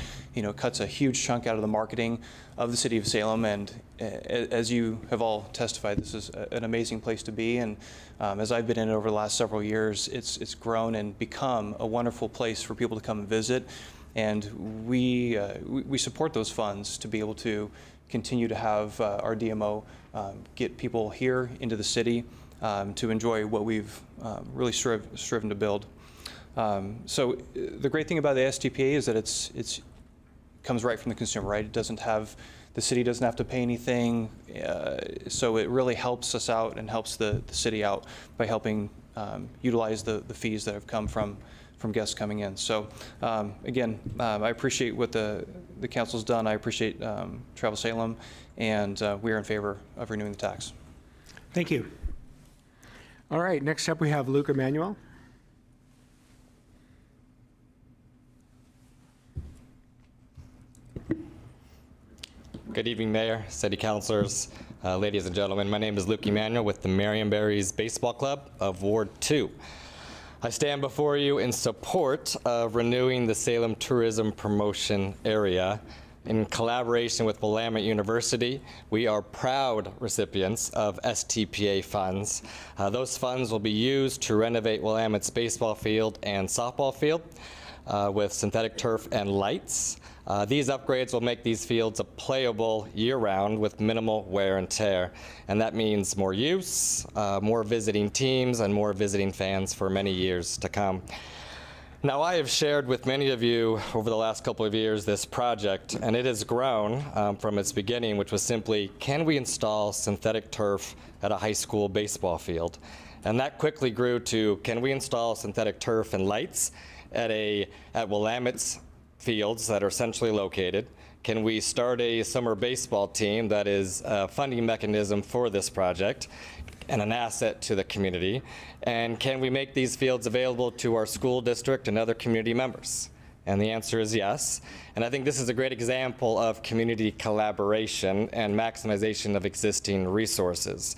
Cuts a huge chunk out of the marketing of the city of Salem, and as you have all testified, this is an amazing place to be. And as I've been in it over the last several years, it's grown and become a wonderful place for people to come and visit. And we support those funds to be able to continue to have our DMO get people here into the city to enjoy what we've really striven to build. So the great thing about the STPA is that it's comes right from the consumer, right? The city doesn't have to pay anything, so it really helps us out and helps the city out by helping utilize the fees that have come from guests coming in. So again, I appreciate what the council's done. I appreciate Travel Salem, and we are in favor of renewing the tax. Thank you. All right, next up we have Luke Emanuel. Good evening, Mayor, City Councilors, ladies and gentlemen. My name is Luke Emanuel with the Marionberries Baseball Club of Ward 2. I stand before you in support of renewing the Salem Tourism Promotion Area. In collaboration with Willamette University, we are proud recipients of STPA funds. Those funds will be used to renovate Willamette's baseball field and softball field with synthetic turf and lights. These upgrades will make these fields playable year-round with minimal wear and tear. And that means more use, more visiting teams, and more visiting fans for many years to come. Now, I have shared with many of you over the last couple of years this project, and it has grown from its beginning, which was simply, can we install synthetic turf at a high school baseball field? And that quickly grew to, can we install synthetic turf and lights at Willamette's fields that are centrally located? Can we start a summer baseball team that is a funding mechanism for this project and an asset to the community? And can we make these fields available to our school district and other community members? And the answer is yes. And I think this is a great example of community collaboration and maximization of existing resources.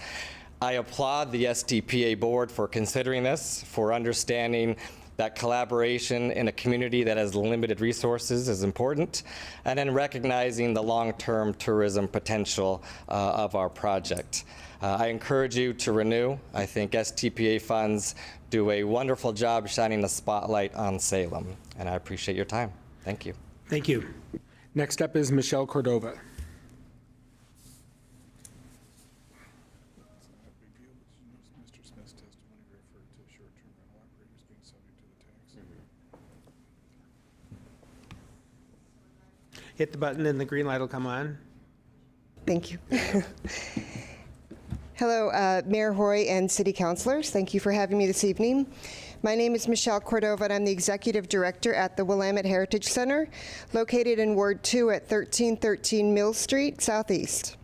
I applaud the STPA board for considering this, for understanding that collaboration in a community that has limited resources is important, and then recognizing the long-term tourism potential of our project. I encourage you to renew. I think STPA funds do a wonderful job shining the spotlight on Salem, and I appreciate your time. Thank you. Thank you. Next up is Michelle Cordova. Hit the button and the green light will come on. Thank you. Hello, Mayor Hoy and City Councilors. Thank you for having me this evening. My name is Michelle Cordova, and I'm the Executive Director at the Willamette Heritage Center, located in Ward 2 at 1313 Mill Street, Southeast.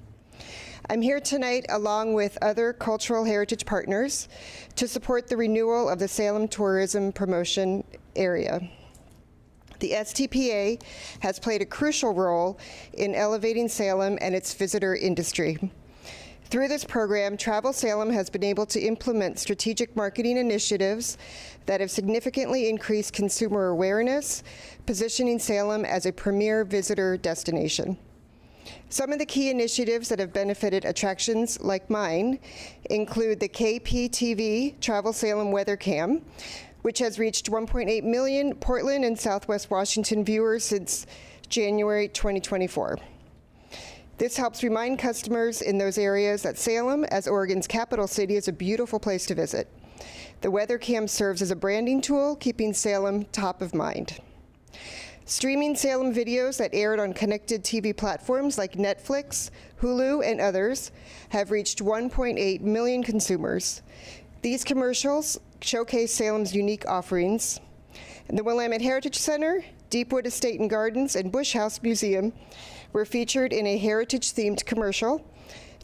I'm here tonight along with other cultural heritage partners to support the renewal of the Salem Tourism Promotion Area. The STPA has played a crucial role in elevating Salem and its visitor industry. Through this program, Travel Salem has been able to implement strategic marketing initiatives that have significantly increased consumer awareness, positioning Salem as a premier visitor destination. Some of the key initiatives that have benefited attractions like mine include the KPTV Travel Salem Weather Cam, which has reached 1.8 million Portland and Southwest Washington viewers since January 2024. This helps remind customers in those areas that Salem, as Oregon's capital city, is a beautiful place to visit. The weather cam serves as a branding tool, keeping Salem top of mind. Streaming Salem videos that aired on connected TV platforms like Netflix, Hulu, and others have reached 1.8 million consumers. These commercials showcase Salem's unique offerings. And the Willamette Heritage Center, Deepwood Estate and Gardens, and Bush House Museum were featured in a heritage-themed commercial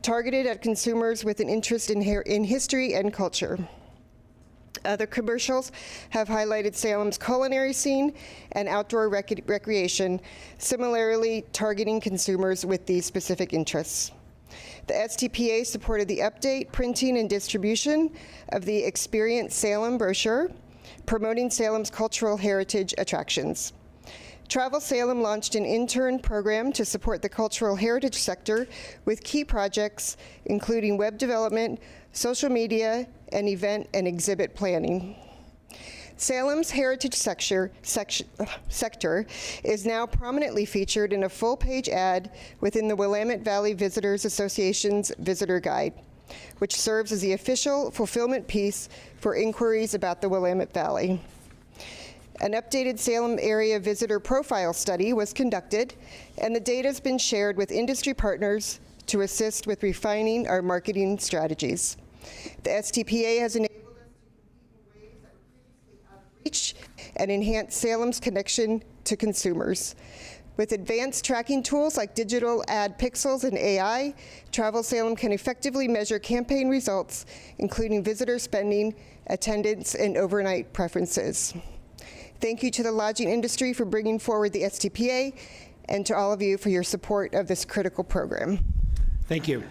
targeted at consumers with an interest in history and culture. Other commercials have highlighted Salem's culinary scene and outdoor recreation, similarly targeting consumers with these specific interests. The STPA supported the update, printing, and distribution of the Experience Salem brochure, promoting Salem's cultural heritage attractions. Travel Salem launched an intern program to support the cultural heritage sector with key projects including web development, social media, and event and exhibit planning. Salem's heritage sector is now prominently featured in a full-page ad within the Willamette Valley Visitors Association's Visitor Guide, which serves as the official fulfillment piece for inquiries about the Willamette Valley. An updated Salem area visitor profile study was conducted, and the data has been shared with industry partners to assist with refining our marketing strategies. The STPA has enabled us to compete in ways that were previously out of reach and enhance Salem's connection to consumers. With advanced tracking tools like digital ad pixels and AI, Travel Salem can effectively measure campaign results, including visitor spending, attendance, and overnight preferences. Thank you to the lodging industry for bringing forward the STPA, and to all of you for your support of this critical program. Thank you.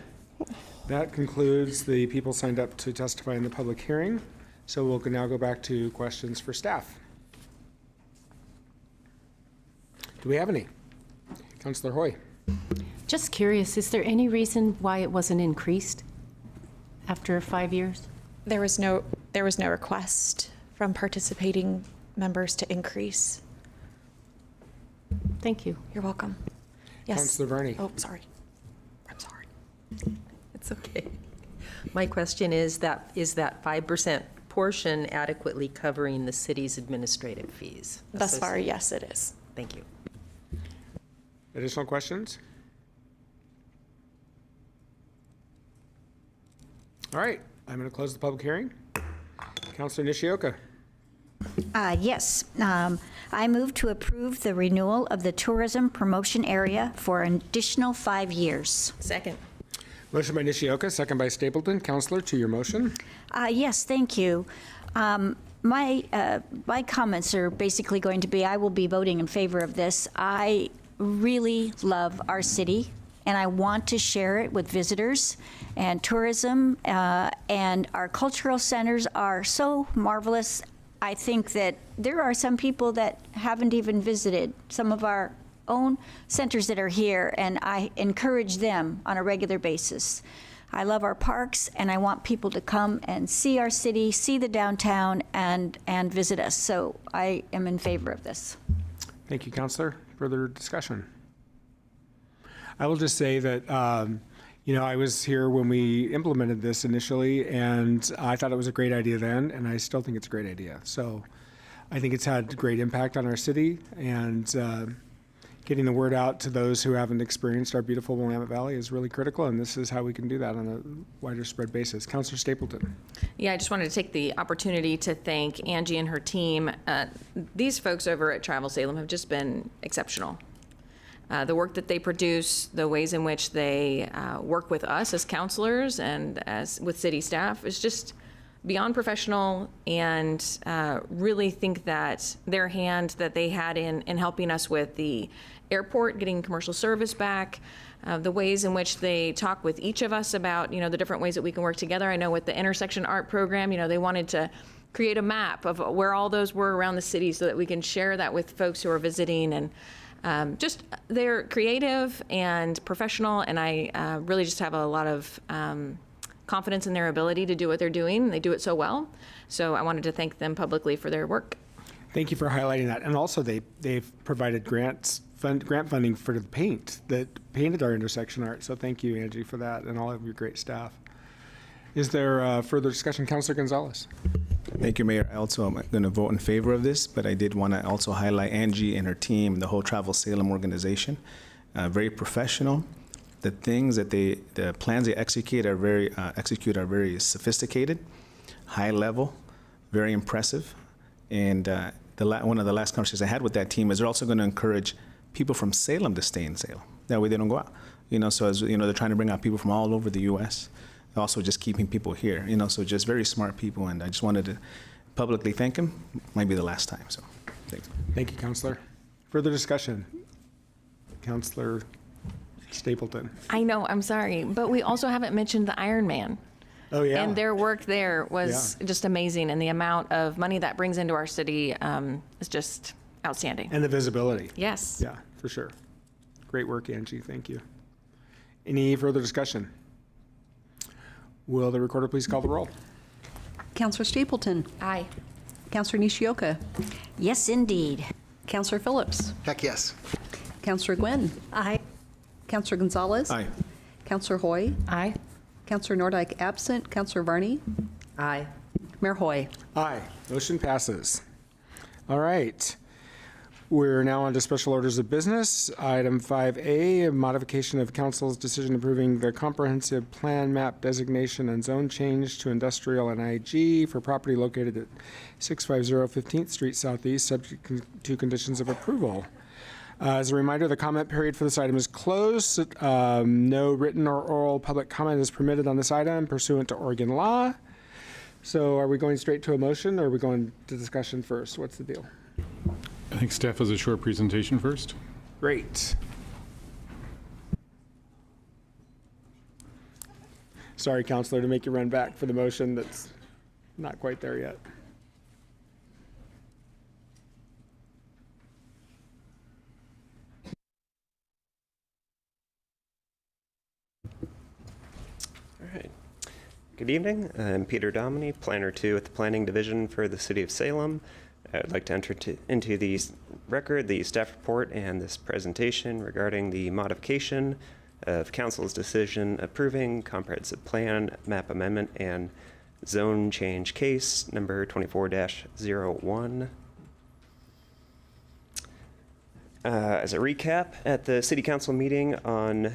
That concludes the people signed up to testify in the public hearing. So we'll now go back to questions for staff. Do we have any? Councillor Hoy. Just curious, is there any reason why it wasn't increased after 5 years? There was no request from participating members to increase. Thank you. You're welcome. Yes. Councillor Varney. Oh, sorry. I'm sorry. It's okay. My question is that 5% portion adequately covering the city's administrative fees? Thus far, yes, it is. Thank you. Additional questions? All right, I'm going to close the public hearing. Councillor Nishioka. Yes, I move to approve the renewal of the tourism promotion area for an additional 5 years. Second. Motion by Nishioka, second by Stapleton. Councillor, to your motion. Yes, thank you. My comments are basically going to be, I will be voting in favor of this. I really love our city, and I want to share it with visitors and tourism, and our cultural centers are so marvelous. I think that there are some people that haven't even visited some of our own centers that are here, and I encourage them on a regular basis. I love our parks, and I want people to come and see our city, see the downtown, and visit us. So I am in favor of this. Thank you, Councillor. Further discussion? I will just say that, I was here when we implemented this initially, and I thought it was a great idea then, and I still think it's a great idea. So I think it's had great impact on our city, and getting the word out to those who haven't experienced our beautiful Willamette Valley is really critical, and this is how we can do that on a wider spread basis. Councillor Stapleton. Yeah, I just wanted to take the opportunity to thank Angie and her team. These folks over at Travel Salem have just been exceptional. The work that they produce, the ways in which they work with us as counselors and as with city staff is just beyond professional, and really think that their hand that they had in helping us with the airport, getting commercial service back, the ways in which they talk with each of us about, the different ways that we can work together. I know with the intersection art program, they wanted to create a map of where all those were around the city so that we can share that with folks who are visiting, and just they're creative and professional, and I really just have a lot of confidence in their ability to do what they're doing. They do it so well. So I wanted to thank them publicly for their work. Thank you for highlighting that. And also they've provided grant funding for the paint that painted our intersection art. So thank you, Angie, for that, and all of your great staff. Is there further discussion? Councilor Gonzalez. Thank you, Mayor. I also am going to vote in favor of this, but I did want to also highlight Angie and her team, the whole Travel Salem organization. Very professional. The things that the plans they execute are very sophisticated, high level, very impressive. And one of the last conversations I had with that team is they're also going to encourage people from Salem to stay in Salem. That way they don't go out. So as they're trying to bring out people from all over the U.S. Also just keeping people here. So just very smart people, and I just wanted to publicly thank them. Might be the last time. So thanks. Thank you, Councilor. Further discussion, Councilor Stapleton. I know, I'm sorry, but we also haven't mentioned the Iron Man. Oh, yeah. And their work there was just amazing, and the amount of money that brings into our city is just outstanding. And the visibility. Yes. Yeah, for sure. Great work, Angie. Thank you. Any further discussion? Will the recorder please call the roll? Councillor Stapleton. Aye. Councillor Nishioka. Yes, indeed. Councillor Phillips. Heck yes. Councillor Gwynn. Aye. Councillor Gonzalez. Aye. Councillor Hoy. Aye. Councillor Nordyke absent. Councillor Varney. Aye. Mayor Hoy. Aye. Motion passes. All right. We're now on to special orders of business. Item 5A, a modification of council's decision approving the comprehensive plan map designation and zone change to industrial and IG for property located at 650 15th Street Southeast, subject to conditions of approval. As a reminder, the comment period for this item is closed. No written or oral public comment is permitted on this item pursuant to Oregon law. So are we going straight to a motion, or are we going to discussion first? What's the deal? I think staff has a short presentation first. Great. Sorry, Counselor, to make you run back for the motion that's not quite there yet. All right. Good evening. I'm Peter Dominy, Planner 2 at the Planning Division for the City of Salem. I'd like to enter into the record the staff report and this presentation regarding the modification of Council's decision approving comprehensive plan, map amendment, and zone change case number 24-01. As a recap, at the City Council meeting on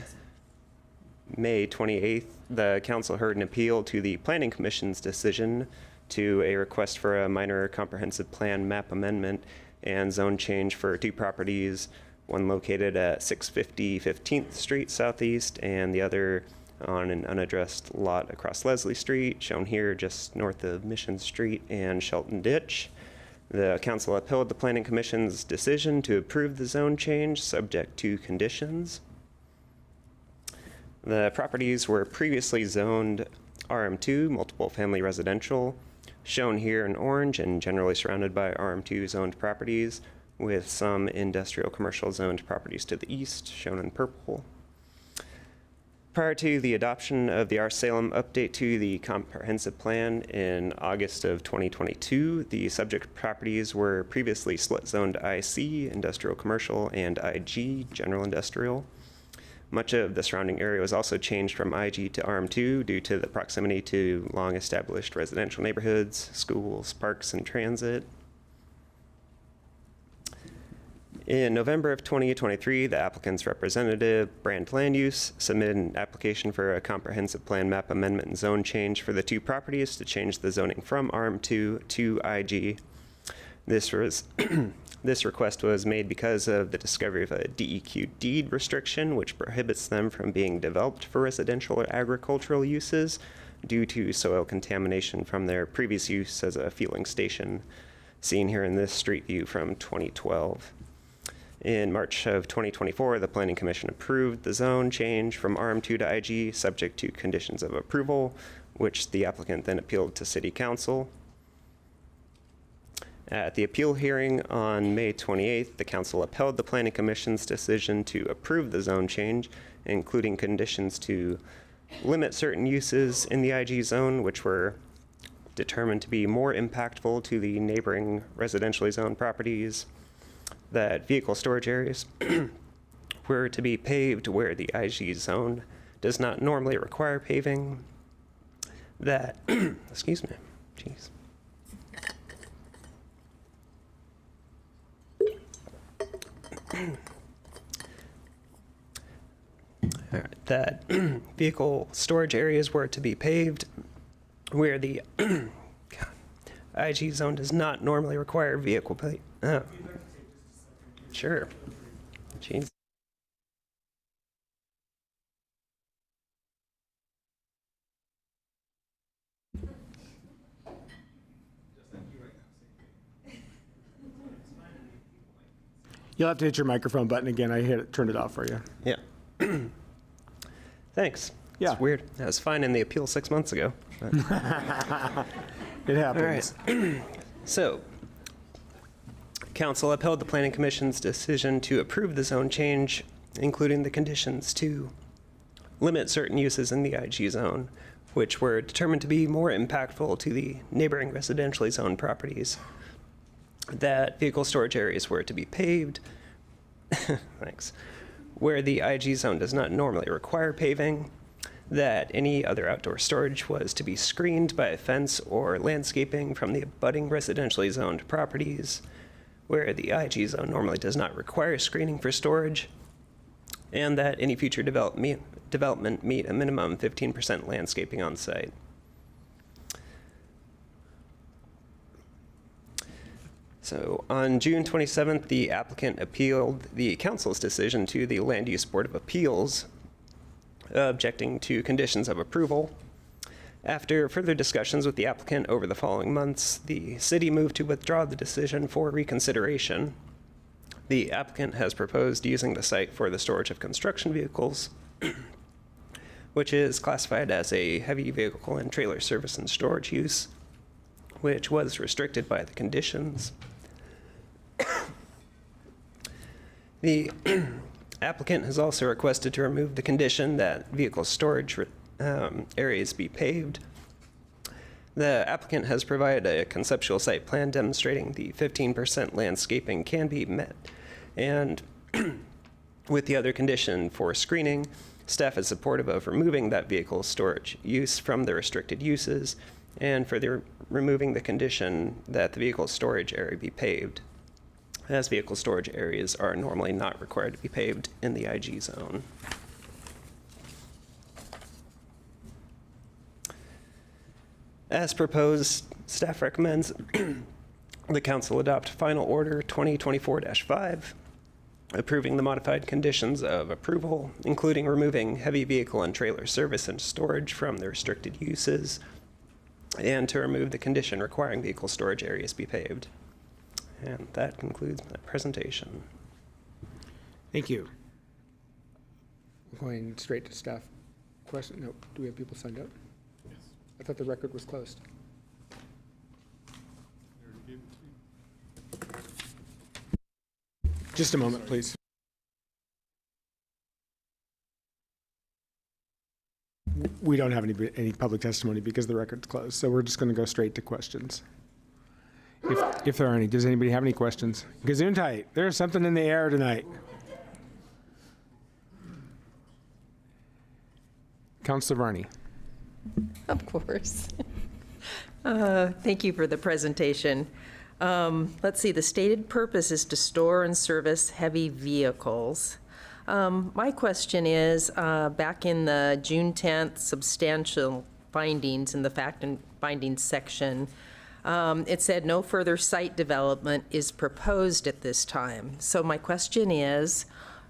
May 28th, the council heard an appeal to the Planning Commission's decision to a request for a minor comprehensive plan map amendment and zone change for two properties, one located at 650 15th Street Southeast and the other on an unaddressed lot across Leslie Street, shown here just north of Mission Street and Shelton Ditch. The council upheld the Planning Commission's decision to approve the zone change subject to conditions. The properties were previously zoned RM2, multiple family residential, shown here in orange and generally surrounded by RM2 zoned properties, with some industrial commercial zoned properties to the east, shown in purple. Prior to the adoption of the R Salem update to the comprehensive plan in August of 2022, the subject properties were previously split zoned IC, industrial commercial, and IG, general industrial. Much of the surrounding area was also changed from IG to RM2 due to the proximity to long-established residential neighborhoods, schools, parks, and transit. In November of 2023, the applicant's representative, Brand Land Use, submitted an application for a comprehensive plan map amendment and zone change for the two properties to change the zoning from RM2 to IG. This request was made because of the discovery of a DEQ deed restriction, which prohibits them from being developed for residential or agricultural uses due to soil contamination from their previous use as a fueling station, seen here in this street view from 2012. In March of 2024, the Planning Commission approved the zone change from RM2 to IG, subject to conditions of approval, which the applicant then appealed to City Council. At the appeal hearing on May 28th, the council upheld the Planning Commission's decision to approve the zone change, including conditions to limit certain uses in the IG zone, which were determined to be more impactful to the neighboring residentially zoned properties, that vehicle storage areas were to be paved where the IG zone does not normally require paving, that, excuse me, jeez. That vehicle storage areas were to be paved where the IG zone does not normally require vehicle paving. Oh. Sure. Jeez. You'll have to hit your microphone button again. I turned it off for you. Yeah. Thanks. Yeah. It's weird. That was fine in the appeal 6 months ago. But. It happens. All right. So, Council upheld the Planning Commission's decision to approve the zone change, including the conditions to limit certain uses in the IG zone, which were determined to be more impactful to the neighboring residentially zoned properties. That vehicle storage areas were to be paved, thanks, where the IG zone does not normally require paving, that any other outdoor storage was to be screened by a fence or landscaping from the abutting residentially zoned properties, where the IG zone normally does not require screening for storage, and that any future development meet a minimum 15% landscaping on site. So on June 27th, the applicant appealed the council's decision to the Land Use Board of Appeals, objecting to conditions of approval. After further discussions with the applicant over the following months, the city moved to withdraw the decision for reconsideration. The applicant has proposed using the site for the storage of construction vehicles, which is classified as a heavy vehicle and trailer service and storage use. which was restricted by the conditions. The applicant has also requested to remove the condition that vehicle storage areas be paved. The applicant has provided a conceptual site plan demonstrating the 15% landscaping can be met. And with the other condition for screening, staff is supportive of removing that vehicle storage use from the restricted uses and further removing the condition that the vehicle storage area be paved, as vehicle storage areas are normally not required to be paved in the IG zone. As proposed, staff recommends the council adopt Final Order 2024-5, approving the modified conditions of approval, including removing heavy vehicle and trailer service and storage from the restricted uses, and to remove the condition requiring vehicle storage areas be paved. And that concludes my presentation. Thank you. Going straight to staff. Question? No. Do we have people signed up? Yes. I thought the record was closed. Just a moment, please. We don't have any public testimony because the record's closed, so we're just going to go straight to questions. If there are any. Does anybody have any questions? Gesundheit. There's something in the air tonight. Councilor Varney. Of course. Thank you for the presentation. Let's see, the stated purpose is to store and service heavy vehicles. My question is, back in the June 10th substantial findings in the fact and findings section, it said no further site development is proposed at this time. So my question is,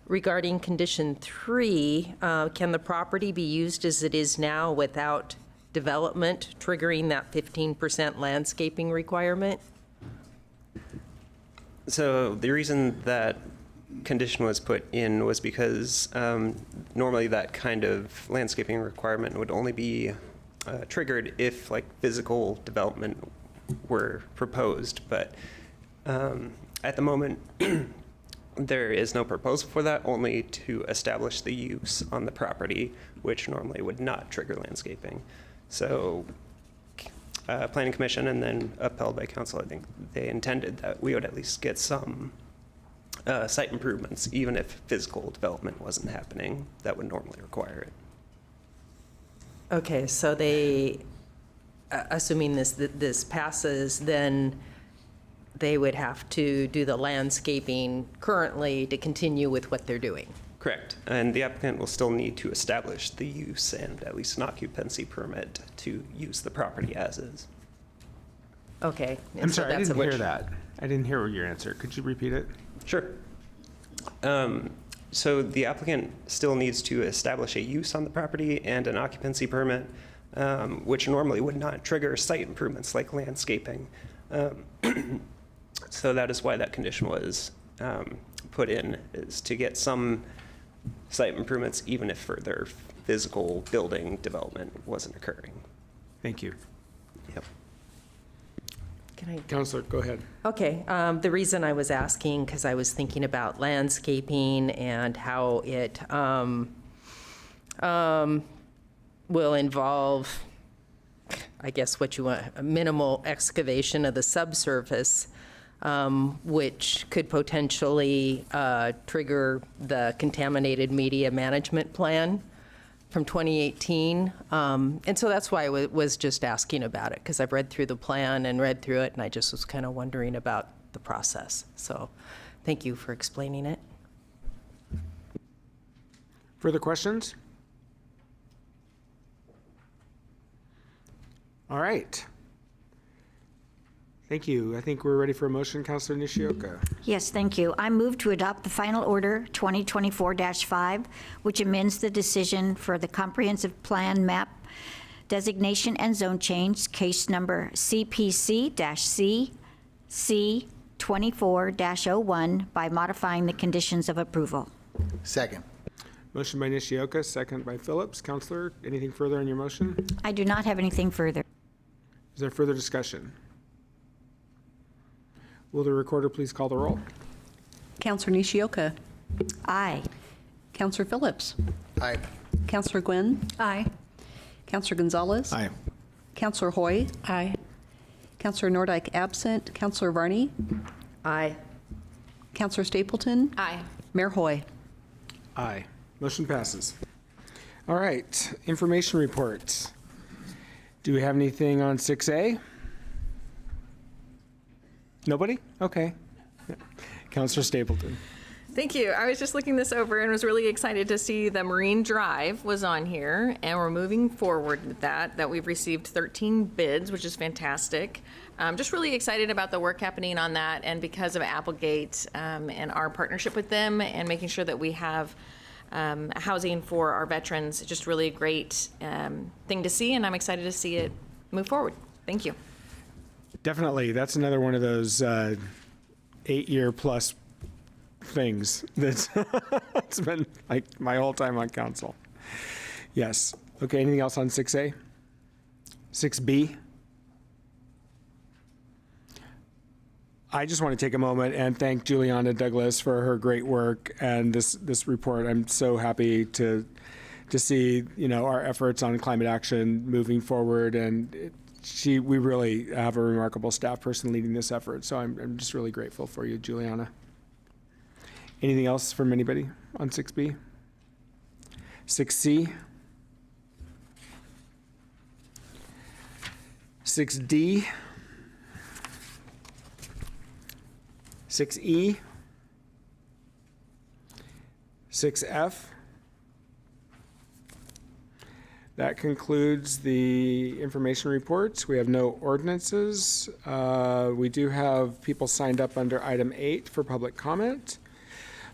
regarding condition 3, can the property be used as it is now without development, triggering that 15% landscaping requirement? So the reason that condition was put in was because normally that kind of landscaping requirement would only be triggered if like physical development were proposed, but at the moment there is no proposal for that, only to establish the use on the property, which normally would not trigger landscaping. So Planning Commission and then upheld by council, I think they intended that we would at least get some site improvements, even if physical development wasn't happening, that would normally require it. Okay, so they, assuming this passes, then they would have to do the landscaping currently to continue with what they're doing. Correct. And the applicant will still need to establish the use and at least an occupancy permit to use the property as is. Okay. I'm sorry, I didn't hear that. I didn't hear your answer. Could you repeat it? Sure. So the applicant still needs to establish a use on the property and an occupancy permit, which normally would not trigger site improvements like landscaping. So that is why that condition was put in, is to get some site improvements even if further physical building development wasn't occurring. Thank you. Yep. Councilor, go ahead. Okay, the reason I was asking, because I was thinking about landscaping and how it will involve, I guess what you want, a minimal excavation of the subsurface, which could potentially trigger the contaminated media management plan from 2018. And so that's why I was just asking about it, because I've read through the plan and read through it, and I just was kind of wondering about the process. So thank you for explaining it. Further questions? All right. Thank you. I think we're ready for a motion, Councilor Nishioka. Yes, thank you. I move to adopt the Final Order 2024-5, which amends the decision for the Comprehensive Plan Map Designation and Zone Change, case number CPC-CC24-01, by modifying the conditions of approval. Second. Motion by Nishioka, second by Phillips. Councilor, anything further on your motion? I do not have anything further. Is there further discussion? Will the recorder please call the roll? Counselor Nishioka. Aye. Counselor Phillips. Aye. Counselor Gwynn. Aye. Counselor Gonzalez. Aye. Counselor Hoy. Aye. Counselor Nordyke absent. Counselor Varney. Aye. Counselor Stapleton. Aye. Mayor Hoy. Aye. Motion passes. All right, information reports. Do we have anything on 6A? Nobody? Okay. Counselor Stapleton. Thank you. I was just looking this over and was really excited to see the Marine Drive was on here, and we're moving forward with that we've received 13 bids, which is fantastic. Just really excited about the work happening on that, and because of Applegate and our partnership with them and making sure that we have housing for our veterans, just really a great thing to see, and I'm excited to see it move forward. Thank you. Definitely. That's another one of those 8-year plus things that's it's been like my whole time on council. Yes. Okay, anything else on 6A? 6B? I just want to take a moment and thank Juliana Douglas for her great work and this report. I'm so happy to see, you know, our efforts on climate action moving forward, and we really have a remarkable staff person leading this effort. So I'm just really grateful for you, Juliana. Anything else from anybody on 6B? 6C? 6D? 6E? 6F? That concludes the information reports. We have no ordinances. We do have people signed up under item 8 for public comment.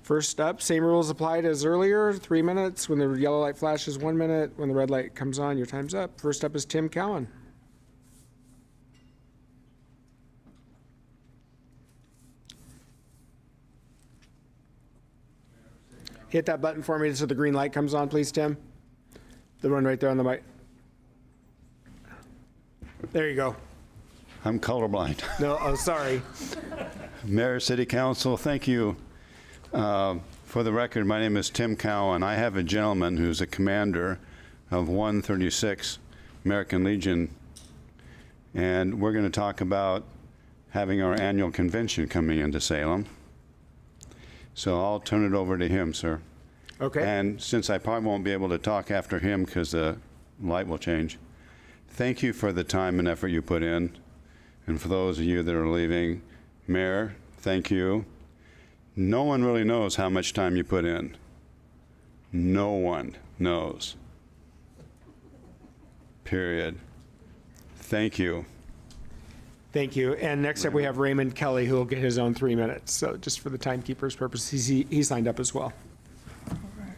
First up, same rules applied as earlier, 3 minutes. When the yellow light flashes, 1 minute. When the red light comes on, your time's up. First up is Tim Cowan. Hit that button for me so the green light comes on, please, Tim. The one right there on the mic. There you go. I'm colorblind. No, oh, sorry. Mayor, City Council, thank you. For the record, my name is Tim Cowan. I have a gentleman who's a commander of 136 American Legion, and we're going to talk about having our annual convention coming into Salem. So I'll turn it over to him, sir. Okay. And since I probably won't be able to talk after him because the light will change, thank you for the time and effort you put in. And for those of you that are leaving, Mayor, thank you. No one really knows how much time you put in. No one knows. Period. Thank you. Thank you. And next up, we have Raymond Kelly, who will get his own 3 minutes. So just for the timekeeper's purpose, he signed up as well. All right.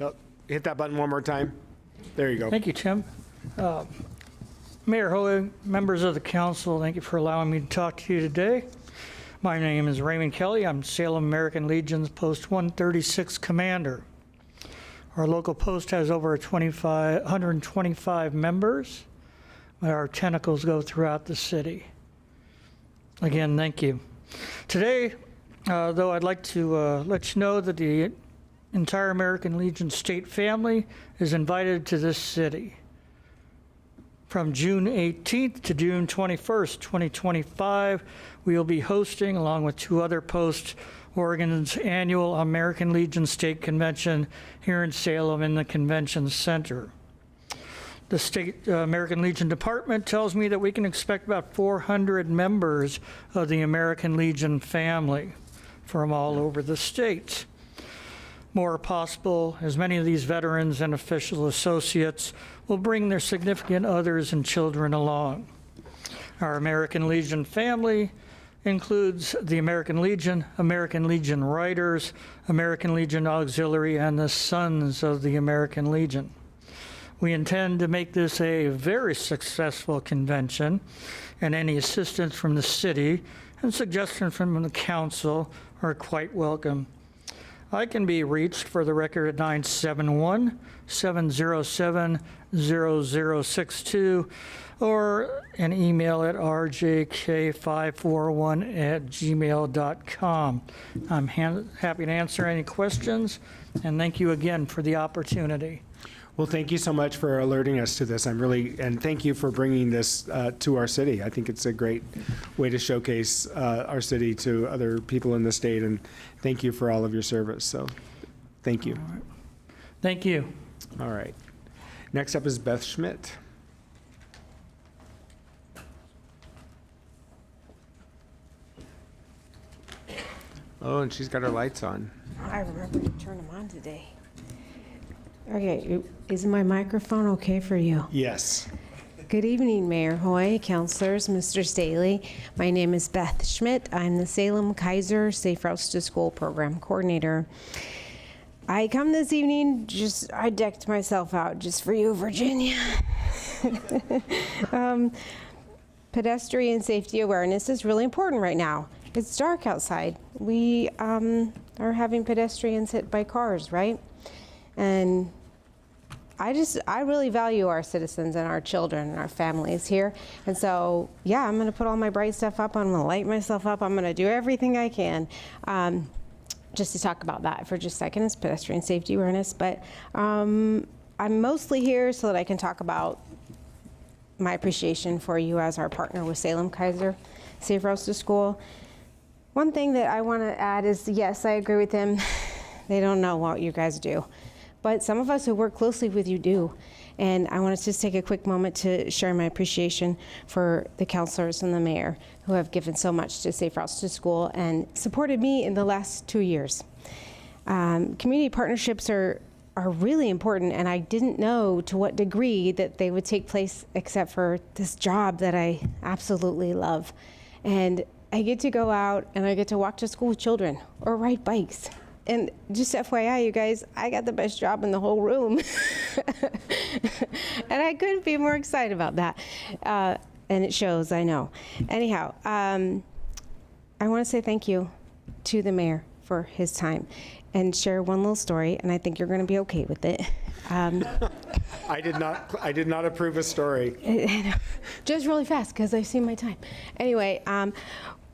Oh, hit that button one more time. There you go. Thank you, Tim. Mayor Hoy, members of the council, thank you for allowing me to talk to you today. My name is Raymond Kelly. I'm Salem American Legion's Post 136 commander. Our local post has over 125 members. Our tentacles go throughout the city. Again, thank you. Today, though, I'd like to let you know that the entire American Legion state family is invited to this city. From June 18th to June 21st, 2025, we will be hosting, along with 2 other posts, Oregon's annual American Legion State Convention here in Salem in the Convention Center. The State American Legion Department tells me that we can expect about 400 members of the American Legion family from all over the state. More possible, as many of these veterans and official associates will bring their significant others and children along. Our American Legion family includes the American Legion Writers, American Legion Auxiliary, and the Sons of the American Legion. We intend to make this a very successful convention, and any assistance from the city and suggestions from the council are quite welcome. I can be reached for the record at 971-707-0062 or an email at rjk541@gmail.com. I'm happy to answer any questions, and thank you again for the opportunity. Well, thank you so much for alerting us to this. And thank you for bringing this to our city. I think it's a great way to showcase our city to other people in the state, and thank you for all of your service. So, thank you. All right. Thank you. All right. Next up is Beth Schmidt. Oh, and she's got her lights on. I remember to turn them on today. Okay, is my microphone okay for you? Yes. Good evening, Mayor Hoy, councilors, Mr. Staley. My name is Beth Schmidt. I'm the Salem Kaiser Safe Routes to School Program Coordinator. I come this evening, I decked myself out just for you, Virginia. Pedestrian safety awareness is really important right now. It's dark outside. We are having pedestrians hit by cars, right? And I really value our citizens and our children and our families here. And so, yeah, I'm going to put all my bright stuff up. I'm going to light myself up. I'm going to do everything I can just to talk about that for just a second. It's pedestrian safety awareness. But I'm mostly here so that I can talk about my appreciation for you as our partner with Salem Kaiser Safe Routes to School. One thing that I want to add is, yes, I agree with him. They don't know what you guys do. But some of us who work closely with you do. And I want to just take a quick moment to share my appreciation for the counselors and the mayor who have given so much to Safe Routes to School and supported me in the last 2 years. Community partnerships are really important, and I didn't know to what degree that they would take place except for this job that I absolutely love. And I get to go out and I get to walk to school with children or ride bikes. And just FYI, you guys, I got the best job in the whole room. And I couldn't be more excited about that. And it shows, I know. Anyhow, I want to say thank you to the mayor for his time and share one little story, and I think you're going to be okay with it. I did not approve a story. Just really fast, because I see my time. Anyway,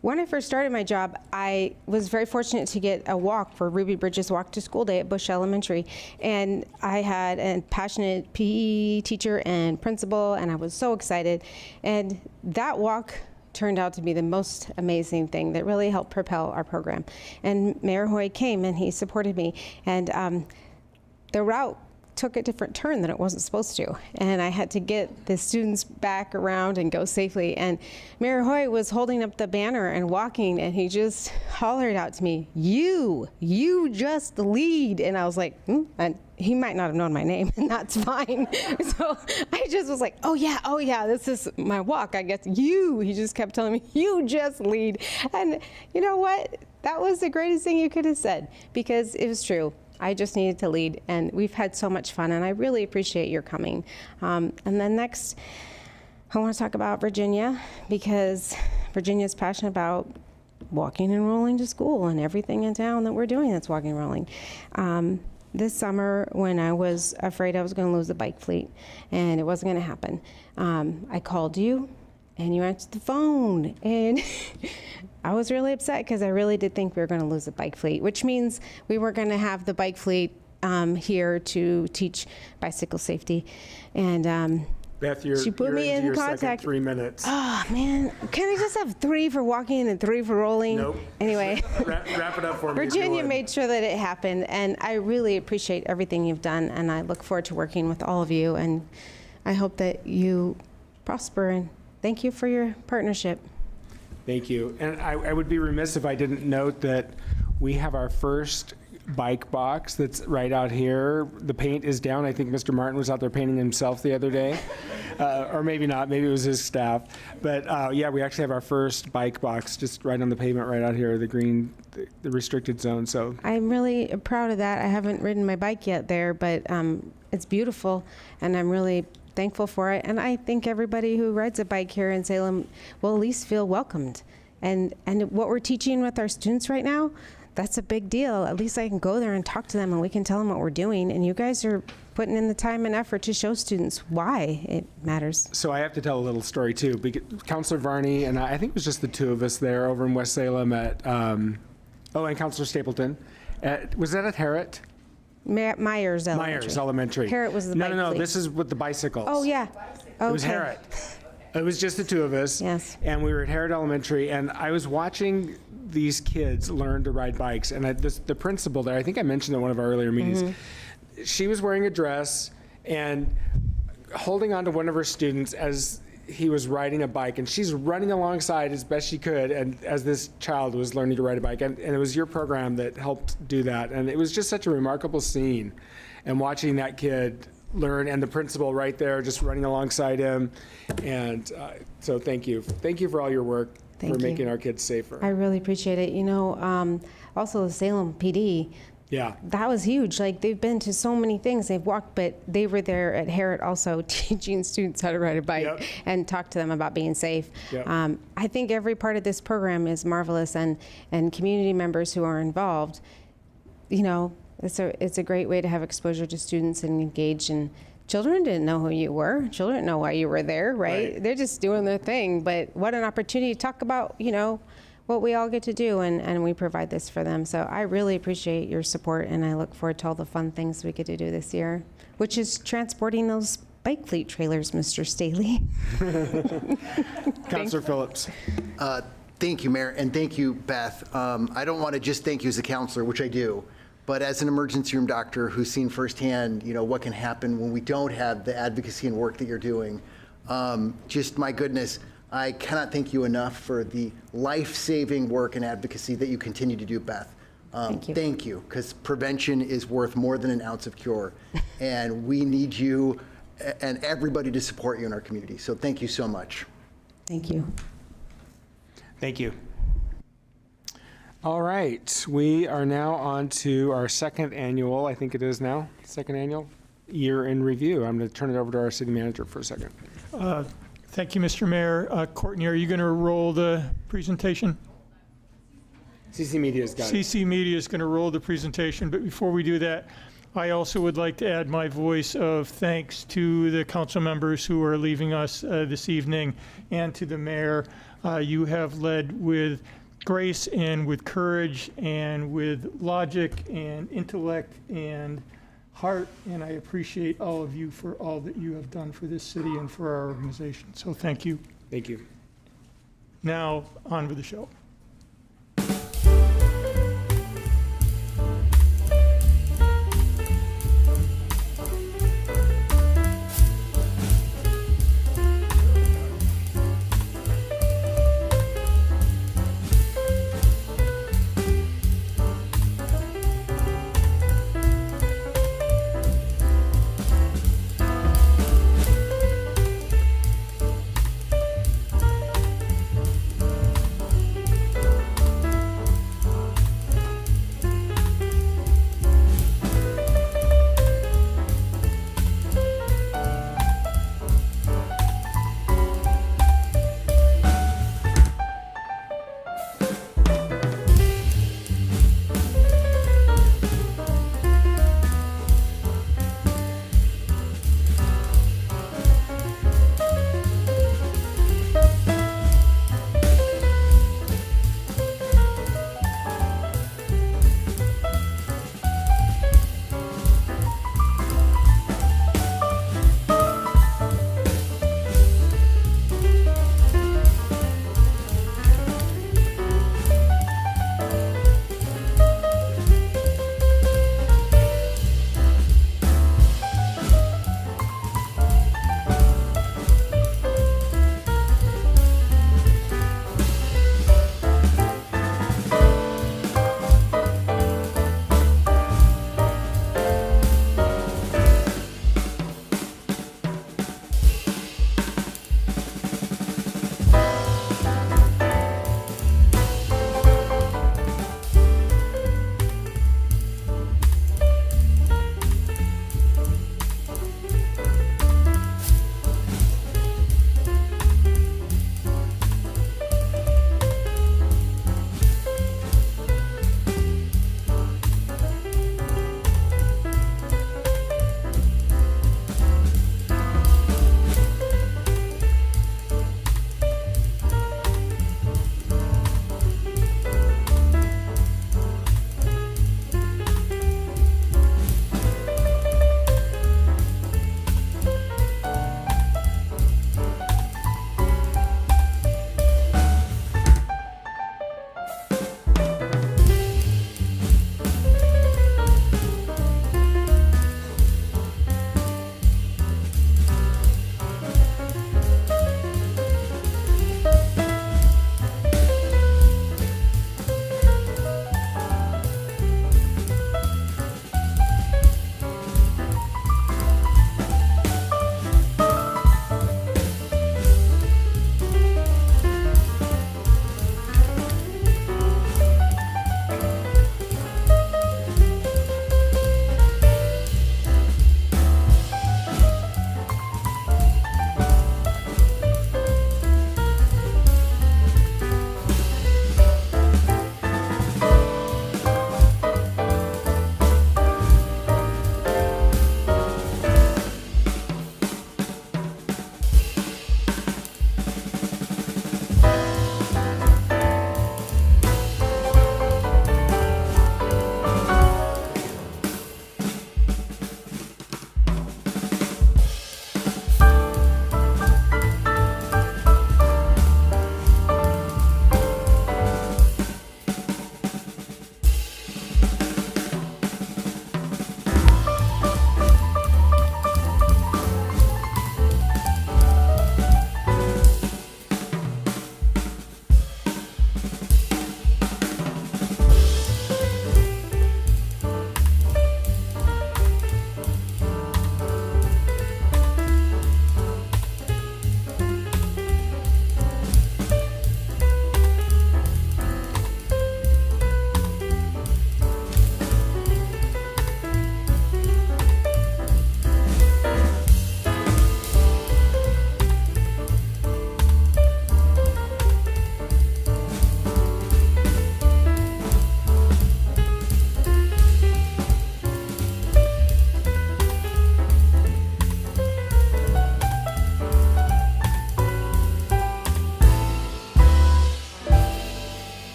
when I first started my job, I was very fortunate to get a walk for Ruby Bridges Walk to School Day at Bush Elementary. And I had a passionate PE teacher and principal, and I was so excited. And that walk turned out to be the most amazing thing that really helped propel our program. And Mayor Hoy came and he supported me. And the route took a different turn than it wasn't supposed to. And I had to get the students back around and go safely. And Mayor Hoy was holding up the banner and walking, and he just hollered out to me, you just lead. And I was like, and he might not have known my name, and that's fine. So I just was like, oh yeah, this is my walk, I guess. He just kept telling me, you just lead. And you know what? That was the greatest thing you could have said, because it was true. I just needed to lead, and we've had so much fun, and I really appreciate your coming. And then next, I want to talk about Virginia, because Virginia's passionate about walking and rolling to school and everything in town that we're doing that's walking and rolling. This summer, when I was afraid I was going to lose the bike fleet, and it wasn't going to happen, I called you, and you answered the phone, and I was really upset because I really did think we were going to lose the bike fleet, which means we were going to have the bike fleet here to teach bicycle safety. And Beth, you're she put me into in your contact. second 3 minutes. Oh man, can I just have 3 for walking and 3 for rolling? Nope. Anyway, wrap it up for me. if you Virginia would. made sure that it happened, and I really appreciate everything you've done, and I look forward to working with all of you, and I hope that you prosper, and thank you for your partnership. Thank you. And I would be remiss if I didn't note that we have our first bike box that's right out here. The paint is down. I think Mr. Martin was out there painting himself the other day. Or maybe not. Maybe it was his staff. But yeah, we actually have our first bike box just right on the pavement right out here, the green, the restricted zone. So I'm really proud of that. I haven't ridden my bike yet there, but it's beautiful, and I'm really thankful for it. And I think everybody who rides a bike here in Salem will at least feel welcomed. And what we're teaching with our students right now, that's a big deal. At least I can go there and talk to them and we can tell them what we're doing. And you guys are putting in the time and effort to show students why it matters. So I have to tell a little story too. Counselor Varney and I think it was just the two of us there over in West Salem at, and Counselor Stapleton. Was that at Harriet? Myers Elementary. Myers Elementary. Harriet was the No, bike no, fleet. this is with the bicycles. Oh, yeah. It was Okay. Harriet. It was just the two of us. Yes. And we were at Harriet Elementary, and I was watching these kids learn to ride bikes. And the principal there, I think I mentioned in one of our earlier meetings, she was wearing a dress and holding on to one of her students as he was riding a bike, and she's running alongside as best she could, and as this child was learning to ride a bike. And it was your program that helped do that. And it was just such a remarkable scene. And watching that kid learn, and the principal right there just running alongside him. And so thank you. Thank you for all your work Thank for you. making our kids safer. I really appreciate it. You know, also the Salem PD, Yeah. that was huge. Like, they've been to so many things. They've walked, but they were there at Harriet also teaching students how to ride a bike Yep. and talk to them about being safe. Yep. I think every part of this program is marvelous, and community members who are involved, you know, it's a great way to have exposure to students and engage. And children didn't know who you were. Children didn't know why you were there, right? They're just doing their thing. But what an opportunity to talk about, you know, what we all get to do, and we provide this for them. So I really appreciate your support, and I look forward to all the fun things we get to do this year, which is transporting those bike fleet trailers, Mr. Staley. Counselor Phillips. Thank you, Mayor, and thank you, Beth. I don't want to just thank you as a counselor, which I do, but as an emergency room doctor who's seen firsthand, you know, what can happen when we don't have the advocacy and work that you're doing. Just my goodness, I cannot thank you enough for the life-saving work and advocacy that you continue to do, Beth. Thank you, because prevention is worth more than an ounce of cure, and we need you and everybody to support you in our community. So thank you so much. Thank you. Thank you. All right, we are now on to our second annual, I think it is now, second annual year in review. I'm going to turn it over to our city manager for a second. Thank you, Mr. Mayor. Courtney, are you going to roll the presentation? CC Media's got it. CC Media is going to roll the presentation, but before we do that, I also would like to add my voice of thanks to the council members who are leaving us this evening, and to the mayor. You have led with grace and with courage and with logic and intellect and heart, and I appreciate all of you for all that you have done for this city and for our organization. So thank you. Thank you. Now, on with the show.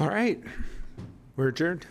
All right, we're adjourned.